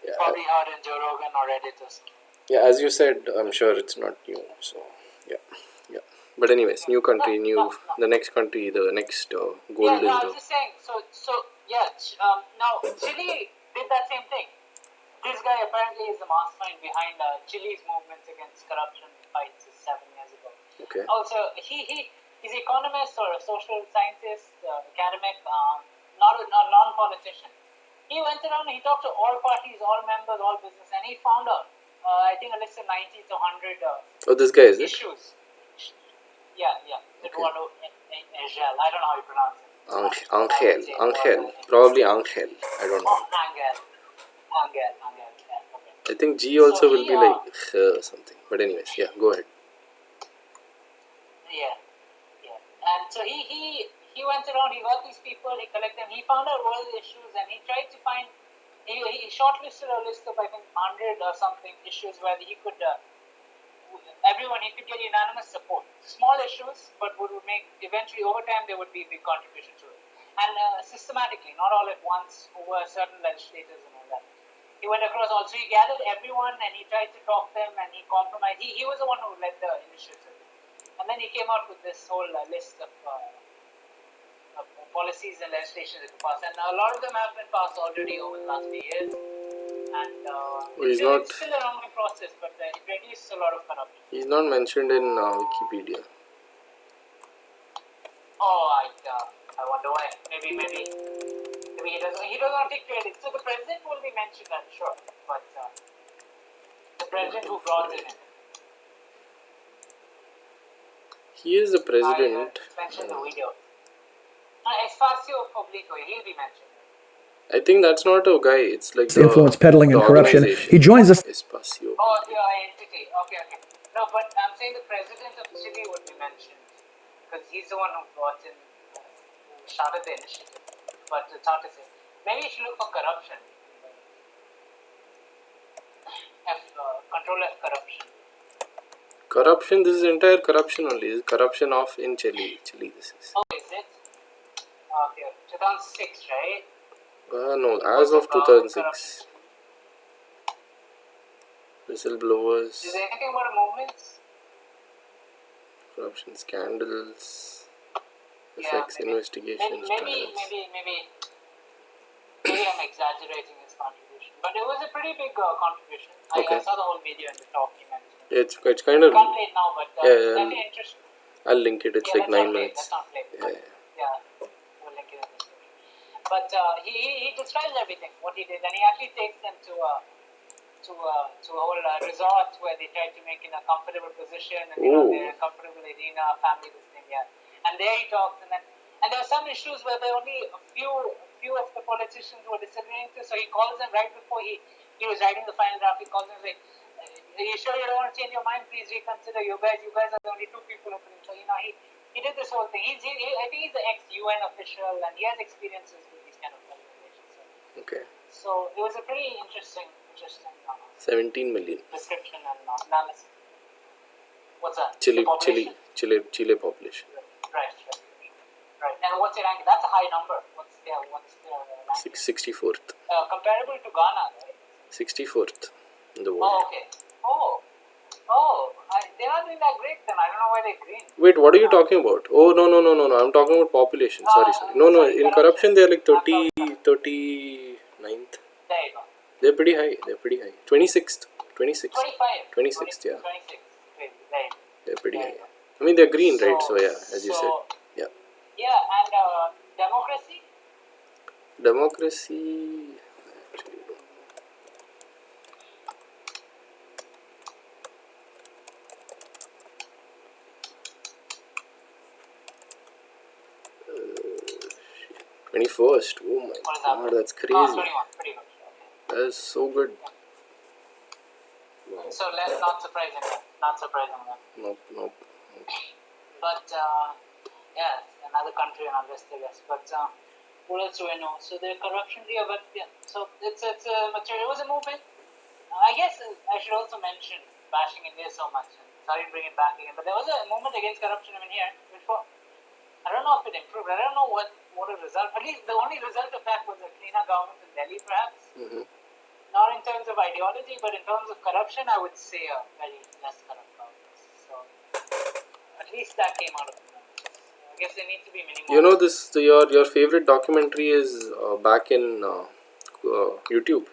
Yeah. Probably heard in Joe Rogan or Reddit or something. Yeah, as you said, I'm sure it's not new. So yeah. But anyways, new country, the next country, the next gold in I the. was just saying. Now Chile did that same thing. This guy apparently is the mastermind behind Chile's movements against corruption fights 7 years ago. Okay. Also, he's an economist or a social scientist, academic, not a non-politician. he went around and he talked to all parties, all members, all business, and he found out, I think, a list of 90 to 100 Oh, this guy is it? issues. Yeah. Eduardo Angel. I don't know how you pronounce it. Angel. Probably Angel. I don't know. Oh, Angel. Yeah, okay. I think G also So will he, be like something. But anyways, yeah, go ahead. Yeah. And so he went around, he got these people, he collected them, he found out what are the issues, and he tried to find, he shortlisted a list of, I think, 100 or something issues where he could, he could get unanimous support. Small issues, but would make, eventually over time, there would be a big contribution to it. And systematically, not all at once, over certain legislators and all that. He went across also, he gathered everyone and he tried to talk them and he compromised. He was the one who led the initiative. And then he came out with this whole list of policies and legislation that he passed. And a lot of them have been passed already over the last few years. And it's still an ongoing process, but it reduces a lot of corruption. He's not mentioned in Wikipedia. Oh, I wonder why. Maybe he doesn't articulate it. So the president will be mentioned, I'm sure. But the president who brought it in. He is the president. I mentioned the video. Espacio Publico, he'll be mentioned. I think that's not a guy. It's like the influence peddling and corruption. organization. He joins us. Espacio. Oh, the entity. Okay. No, but I'm saying the president of Chile would be mentioned because he's the one who brought in, who started the initiative. But it's hard to say. Maybe you should look for corruption. Control F corruption. Corruption. This is entire corruption only. This is corruption of in Chile. This is. Oh, is it? Okay. 2006, right? No, as of 2006. Whistleblowers. Is there anything about a movement? Corruption scandals. Yeah, Effects maybe. investigations. Maybe trials. I'm exaggerating his contribution, but it was a pretty big contribution. Okay. I saw the whole video in the talk you mentioned. It's kind of. Can't play it now, but Yeah, it's yeah. definitely interesting. I'll link it. It's like 9 minutes. Let's not play. Yeah. We'll link it in the description. But he describes everything, what he did, and he actually takes them to a whole resort where they try to make in a comfortable position, and they're in a comfortable arena, family, this thing, yeah. And there he talks, and there are some issues where there only a few of the politicians were disagreeing to, so he calls them right before he was writing the final draft. He calls them like, "Are you sure you don't want to change your mind? Please reconsider. You guys are the only two people who can." So he did this whole thing. I think he's an ex-UN official, and he has experiences with these kind of organizations. Okay. So it was a pretty interesting 17 million. description and analysis. What's that? Chile The population? population. Right. And what's your rank? That's a high number. What's their rank? 64th. Comparable to Ghana, right? 64th in the world. Oh, okay. They're not doing that great then. I don't know why they're green. Wait, what are you talking about? Oh, no. I'm talking about population. Sorry. No. Sorry, In corruption, they're like 39th. There you go. They're pretty high. 26th. 25. 26th, yeah. 26. There you go. They're pretty high. I mean, they're green, right? So, yeah, as you said. Yeah. Yeah, and democracy? Democracy. Actually, no. Shit. 21st. Oh my What is god, that? that's crazy. 21. Pretty good. Okay. That is so good. Wow. So not surprising. Nope. But yeah, another country, another state, yes. But what else do I know? So the corruption here, but yeah. So it's a material. It was a movement. I guess I should also mention bashing India so much. And sorry to bring it back again, but there was a movement against corruption even here. Before, I don't know if it improved. I don't know what a result. At least the only result of that was a cleaner government in Delhi, perhaps. Mm-hmm. Not in terms of ideology, but in terms of corruption, I would say a very less corrupt government. So at least that came out of it. I guess there need to be minimum. You know this. Your favorite documentary is back in YouTube.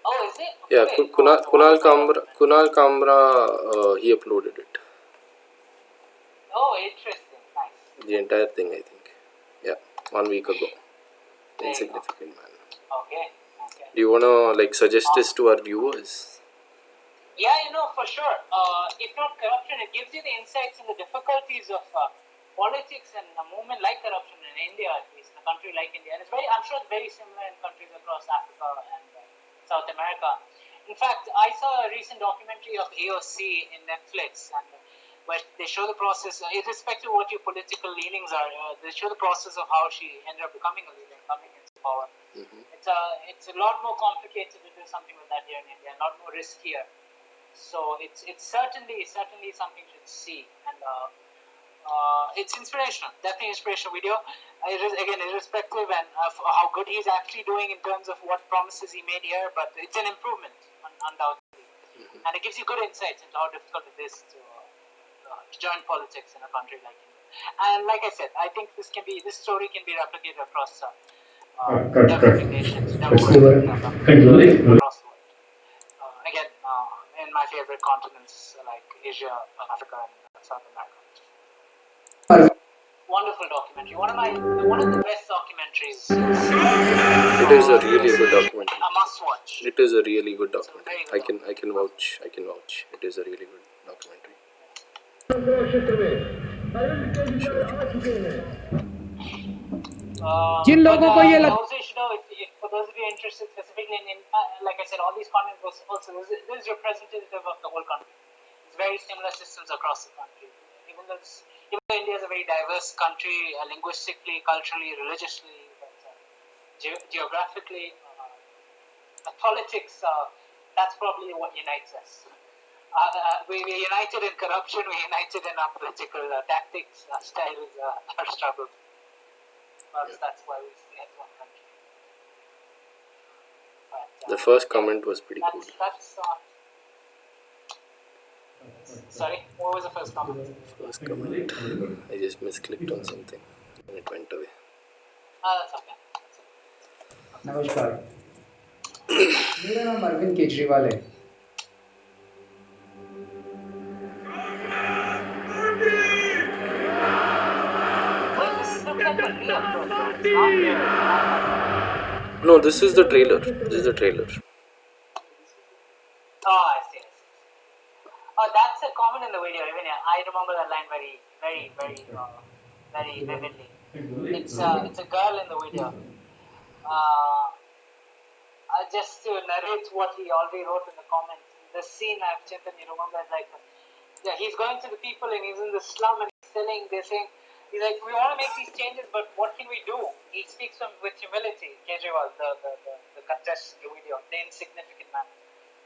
Oh, is it? Yeah, Okay. Kunal Kamra, he uploaded it. Oh, interesting. Nice. The entire thing, I think. Yeah, 1 week ago. insignificant man. Okay. Do you wanna like suggest this to our viewers? Yeah, for sure. If not corruption, it gives you the insights and the difficulties of politics and a movement like corruption in India, at least, in a country like India. And I'm sure it's very similar in countries across Africa and South America. In fact, I saw a recent documentary of AOC in Netflix, and where they show the process, irrespective of what your political leanings are, they show the process of how she ended up becoming a leader, coming into power. It's a lot more complicated to do something like that here in India, a lot more riskier. So it's certainly something to see, and it's inspirational, definitely inspirational video. Again, irrespective and of how good he's actually doing in terms of what promises he made here, but it's an improvement, undoubtedly, and it gives you good insights into how difficult it is to join politics in a country like India. And like I said, I think this story can be replicated across developing nations, developing countries across the world. Again, in my favorite continents like Asia, Africa, and South America. Wonderful documentary. One of the best documentaries you'll see. It is a really good documentary. A must watch. It is a really good documentary. very good I can vouch. It is a really good documentary. Also, you should know, if for those of you interested specifically in like I said, all these continents also this is representative of the whole country. It's very similar systems across the country. Even though India is a very diverse country, linguistically, culturally, religiously, but geographically, politics. That's probably what unites us. We're united in corruption. We're united in our political tactics, our styles, our struggles. That's why we stay as one country. But, The first comment was pretty cool. Sorry, what was the first comment? First comment. I just misclicked on something and it went away. That's okay. नमस्कार मेरा नाम अरविंद केजरीवाल है No, this is the trailer. Oh, I see. Oh, that's a comment in the video. Even I remember that line very vividly. It's a girl in the video. Just to narrate what he already wrote in the comments. The scene I've Chintan, you remember, like, he's going to the people and he's in the slum and they're saying, he's like, we want to make these changes, but what can we do? He speaks with humility, Kejriwal, the contestant in the video, the insignificant man.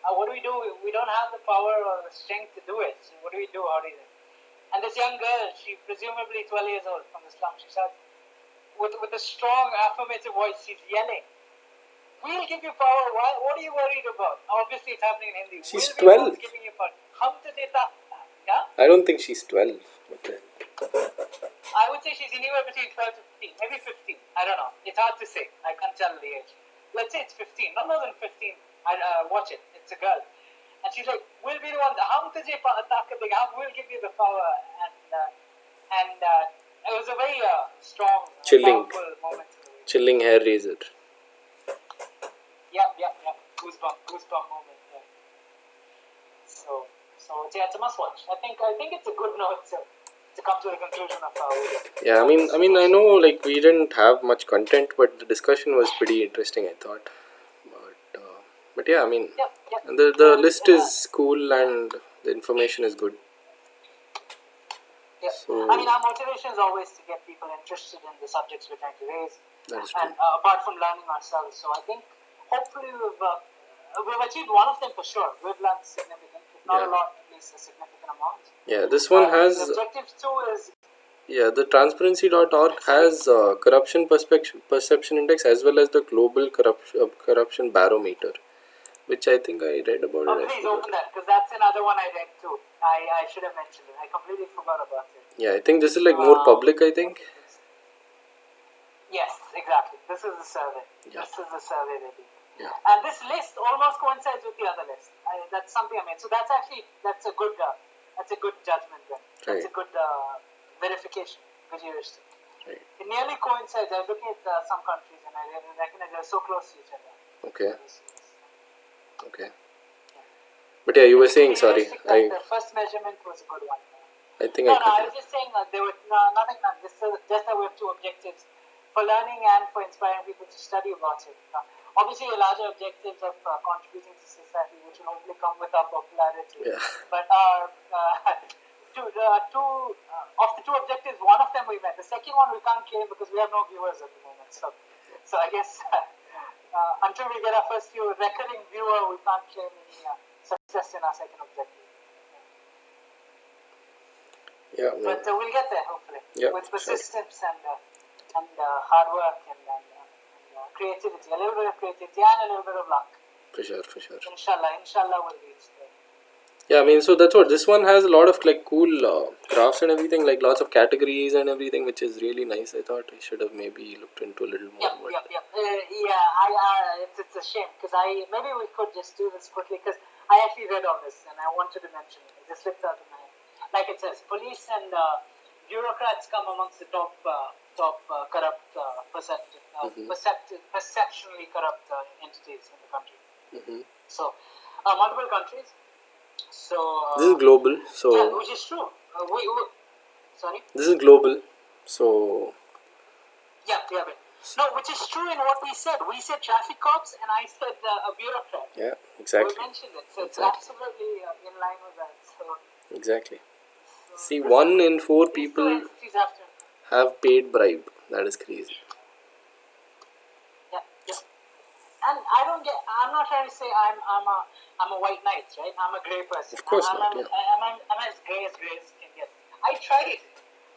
What do? We don't have the power or the strength to do it. So what do we do? How do you? And this young girl, she presumably 12 years old from the slum, she said, with a strong affirmative voice, she's yelling, we'll give you power. What are you worried about? Obviously, it's happening in Hindi. She's we'll 12. Giving you power. Yeah? I don't think she's 12. Okay. I would say she's anywhere between 12 to 15, maybe 15. I don't know. It's hard to say. I can't tell the age. Let's say it's 15, not more than 15. Watch it. It's a girl. And she's like, we'll be the one. We'll give you the power. And it was a very strong, powerful moment. Chilling hair raiser. Yeah. Goosebump moment. Yeah. So yeah, it's a must watch. I think it's a good note to come to the conclusion of our video. Yeah, I mean, I know like we didn't have much content, but the discussion was pretty interesting, I thought. But yeah, I mean, and the list is cool and the information is good. Yeah. So, I mean, our motivation is always to get people interested in the subjects we're trying to raise, that is and true. apart from learning ourselves. So I think hopefully we've achieved one of them for sure. We've learned significant, if not a lot, at least a significant amount. Yeah, this one has. The objective too is. Yeah, the transparency.org has corruption perception index as well as the global corruption barometer, which I think I read about it. Please open that, because that's another one I read too. I should have mentioned it. I completely forgot about it. Yeah, I think this is like more public, I think. Yes, exactly. This is the survey. Yeah. This is the survey they did. Yeah. And this list almost coincides with the other list. That's something I made. So that's a good judgment then. That's a good verification, good heuristic. Right. It nearly coincides. I'm looking at some countries and I recognize they're so close to each other. Okay. Okay. But yeah, you were saying, sorry. The first measurement was a good one. I think No, I cut I was just saying there were nothing. Just that we have two objectives for learning and for inspiring people to study about it. Obviously, the larger objectives of contributing to society, which will hopefully come with our popularity. Yeah. But two of the two objectives, one of them we met. The second one we can't claim because we have no viewers at the moment. So I guess until we get our first few recurring viewer, we can't claim any success in our second objective. Yeah. But we'll get there hopefully with sure. persistence and hard work and creativity, a little bit of creativity and a little bit of luck. For sure, for sure. Inshallah we'll reach there. Yeah, I mean, so that's what this one has a lot of like cool crafts and everything, like lots of categories and everything, which is really nice. I thought I should have maybe looked into a little more. It's a shame because maybe we could just do this quickly because I actually read all this and I wanted to mention it. It just slipped out of my head. Like it says, police and bureaucrats come amongst the top corrupt, perceptionally corrupt entities in the country. Mm-hmm. So, multiple countries. So this is global. So yeah, which is true. Sorry. This is global. So no, which is true in what we said. We said traffic cops, and I said a bureaucrat. Yeah, exactly. We mentioned it, so exactly. It's absolutely in line with that. So exactly. See, 1 in 4 people have paid bribe. That is crazy. Yeah. And I'm not trying to say I'm a white knight, right? I'm a grey person. Of course I'm as grey as can get. I tried.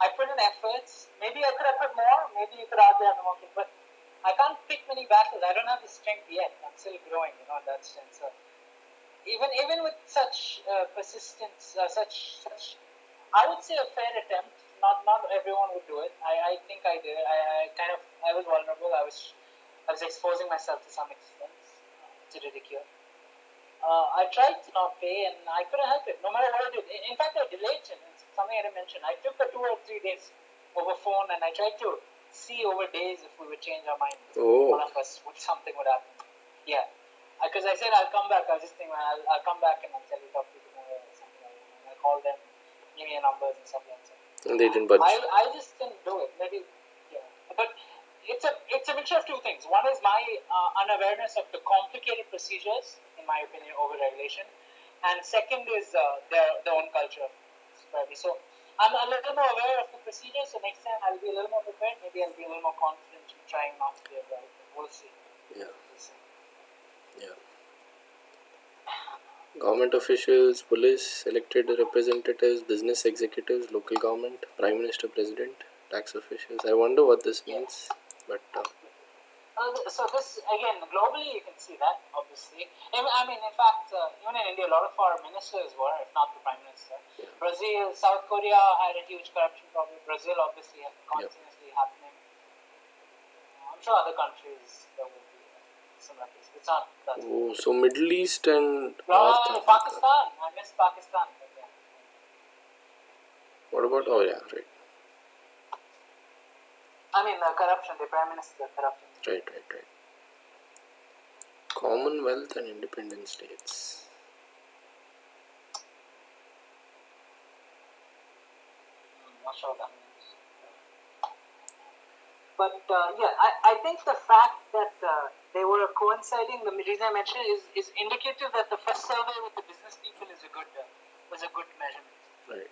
I put in efforts. Maybe I could have put more. Maybe you could argue I'm more, but I can't pick many battles. I don't have the strength yet. I'm still growing, in that sense. Even with such persistence, such I would say a fair attempt. Not everyone would do it. I think I did. I was vulnerable. I was exposing myself to some extent to ridicule. I tried to not pay, and I couldn't help it. No matter what I did. In fact, I delayed it. It's something I didn't mention. I took 2 or 3 days over phone, and I tried to see over days if we would change our mind. Oh. One of us, something would happen. Yeah. Because I said I'll come back. I was just thinking I'll come back and I'll tell you talk to tomorrow or something like that. And I called them, give me your numbers and stuff like that. And they didn't budge. I just didn't do it. Maybe, yeah. But it's a mixture of 2 things. One is my unawareness of the complicated procedures, in my opinion, over regulation, and second is their own culture. So I'm a little more aware of the procedures. So next time I'll be a little more prepared. Maybe I'll be a little more confident in trying not to be a bribe. We'll see. Yeah. Yeah. Government officials, police, elected representatives, business executives, local government, prime minister, president, tax officials. I wonder what this means, but so this again globally you can see that obviously. I mean, in fact, even in India, a lot of our ministers were, if not the prime minister. Yeah. Brazil, South Korea had a huge corruption problem. Brazil obviously has continuously happening. I'm sure other countries there will be similar cases. It's not that. oh, so Middle East and North Africa. Pakistan. I missed Pakistan. But yeah. What about? Oh yeah, right. I mean, corruption. The prime minister corruption. Right. Commonwealth and independent states. Not sure what that means. But I think the fact that they were coinciding, the reason I mentioned is indicative that the first survey with the business people was a good measurement. Right.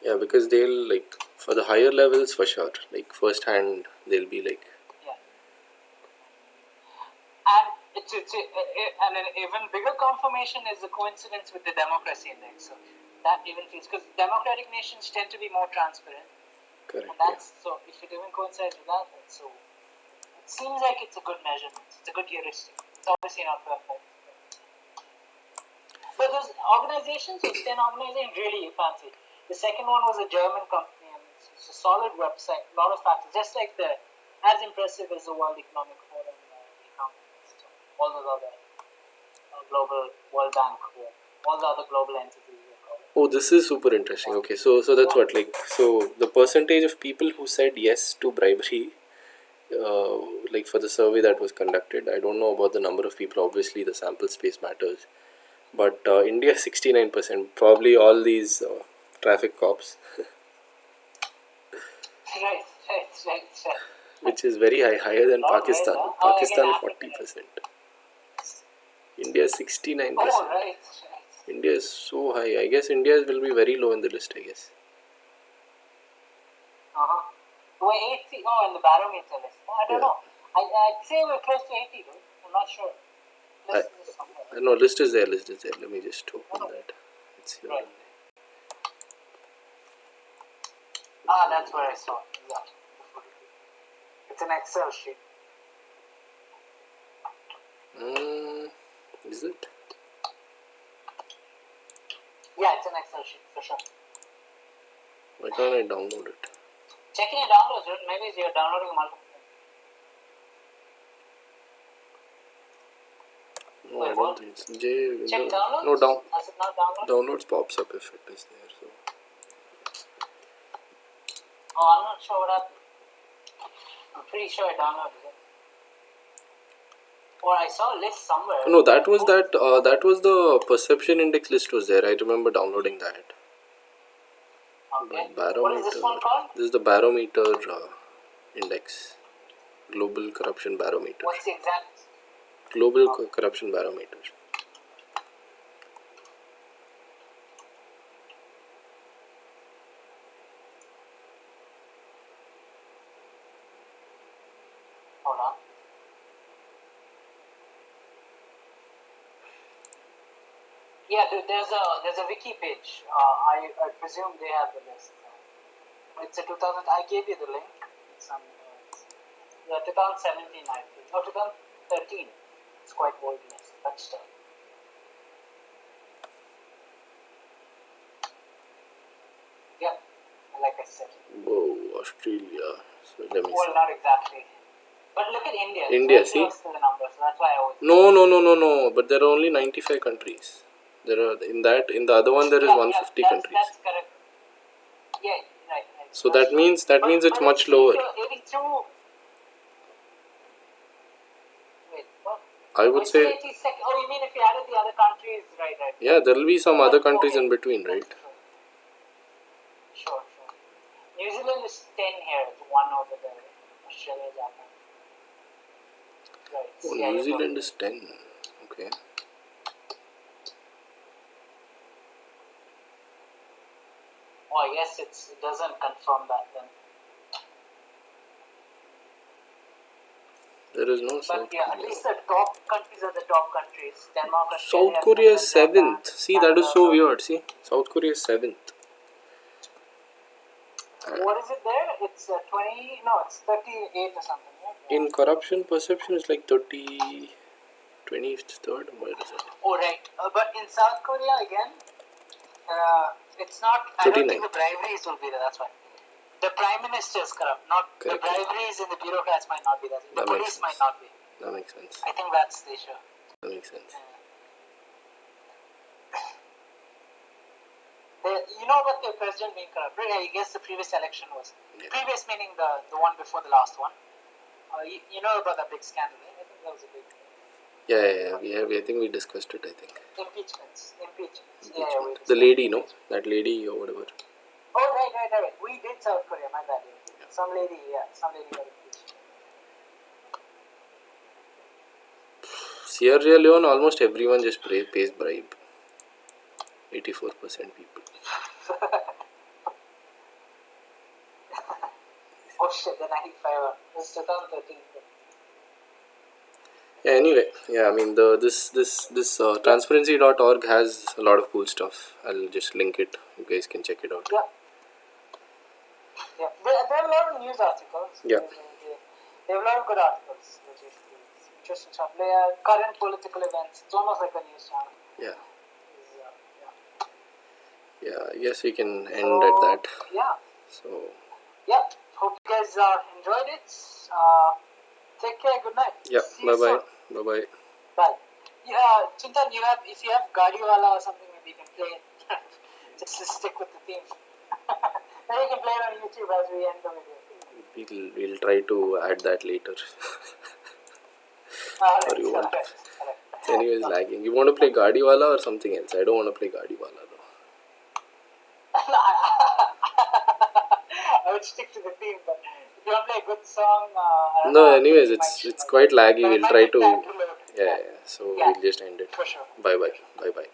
Yeah, because they'll like for the higher levels for sure. Like first hand, they'll be like. Yeah. And and an even bigger confirmation is the coincidence with the democracy index. So that even feels because democratic nations tend to be more transparent. Correct. And that's so. If it even coincides with that, so it seems like it's a good measurement. It's a good heuristic. It's obviously not perfect. But those organizations, those 10 organizations, really fancy. The second one was a German company, and it's a solid website, a lot of factors, just like as impressive as the World Economic Forum, the Economist, all those other global World Bank, all the other global entities we call it. Oh, this is super interesting. Okay, so that's what, like, so the percentage of people who said yes to bribery, like for the survey that was conducted, I don't know about the number of people. Obviously, the sample space matters, but India 69%. Probably all these traffic cops, Right. which is very high, higher than Not Pakistan. right, huh? Pakistan Again, 40%. India 69%. Oh, right. India is so high. I guess India will be very low in the list. I guess. Uh-huh. We're 80. Oh, in the barometer list. I don't Yeah. know. I'd say we're close to 80, though. I'm not sure. I, List is somewhere. no, list is there. List is there. Let me just open that. It's here. Right. That's where I saw it. Yeah. It's an Excel sheet. Is it? Yeah, it's an Excel sheet for sure. Why can't I download it? Checking your downloads, right? Maybe you're downloading multiple. No, Wait, I what? don't think it's J. Check downloads? No, Has it not downloaded? downloads pops up if it is there. So Oh, I'm not sure what happened. I'm pretty sure I downloaded it. Or I saw a list somewhere. no, that was the perception index list was there. I remember downloading that. Okay. Barometer. What is this one called? This is the barometer index. Global corruption barometer. What's the exact? Global corruption barometer. Hold on. Yeah, there's a wiki page. I presume they have the list. It's a 2000. I gave you the link. It's some. Yeah, 2017, I think. No, 2013. It's quite old list, but still. Yeah, like I said. Whoa, Australia. So let me Well, see. not exactly. But look at India. It's India, very see? close to the numbers. So that's why I always. No. But there are only 95 countries. There are in the other one there is 150 countries. That's correct. Yeah, right. So That's that means it's much lower. 82. Wait, what? I would It's say 82nd. Oh, you mean if you added the other countries? Right. yeah, there will be some other countries Okay. in between, right? Sure. New Zealand is 10 here. It's 1 over there. Australia, Japan. Right. Oh, yeah, New you're Zealand is 10. Okay. Oh, I guess it doesn't confirm that then. There is no But South yeah, at Korea. least the top countries are the top countries. Denmark, Australia, South Korea is Finland, 7th. See, that is so weird. See, South Korea is 7th. What is it there? It's 20. No, it's 38 or something. Right? In corruption perception, it's like 23rd. Where is it? Oh, right. But in South Korea again, it's not. I don't 39. think the briberies will be there. That's why. The prime minister is corrupt. Not Correct. the briberies and the bureaucrats might not be there. The That makes police might sense. not be. That makes sense. I think that's the issue. That makes sense. You know about the president being corrupt, right? I guess the previous election was. Yeah. Previous meaning the one before the last one. You know about that big scandal, right? I think that was a big Yeah. I think we discussed it. I think. impeachments. Yeah, we The discussed lady, no, that lady or whatever. Oh, right. We did South Korea, my bad. Yeah. Some lady got impeached. Sierra Leone, almost everyone just pays bribe. 84% people. Oh shit, the 95 one. This is 2013. Yeah. Anyway, I mean this transparency.org has a lot of cool stuff. I'll just link it. You guys can check it out. Yeah. There are a lot of news articles. Yeah. They have a lot of good articles, which is interesting stuff. They are current political events. It's almost like a news channel. Yeah. Yeah. Yeah. I guess we can end at that. Yeah. So. Yeah. Hope you guys enjoyed it. Take care. Good night. Yeah. See you Bye. soon. Bye. Yeah, Chintan, if you have Guardiola or something, maybe you can play it. just to stick with the theme. Now you can play it on YouTube as we end the video. We'll try to add that later. Alright, Or you want? alright. Anyways, lagging. You want to play Gadiwala or something else? I don't want to play Gadiwala though. I would stick to the theme, but if you want to play a good song, I don't No, know, anyways, it it's quite laggy. but it We'll might try take time to. load. Yeah. So Yeah. we'll just end it. For sure. Bye bye.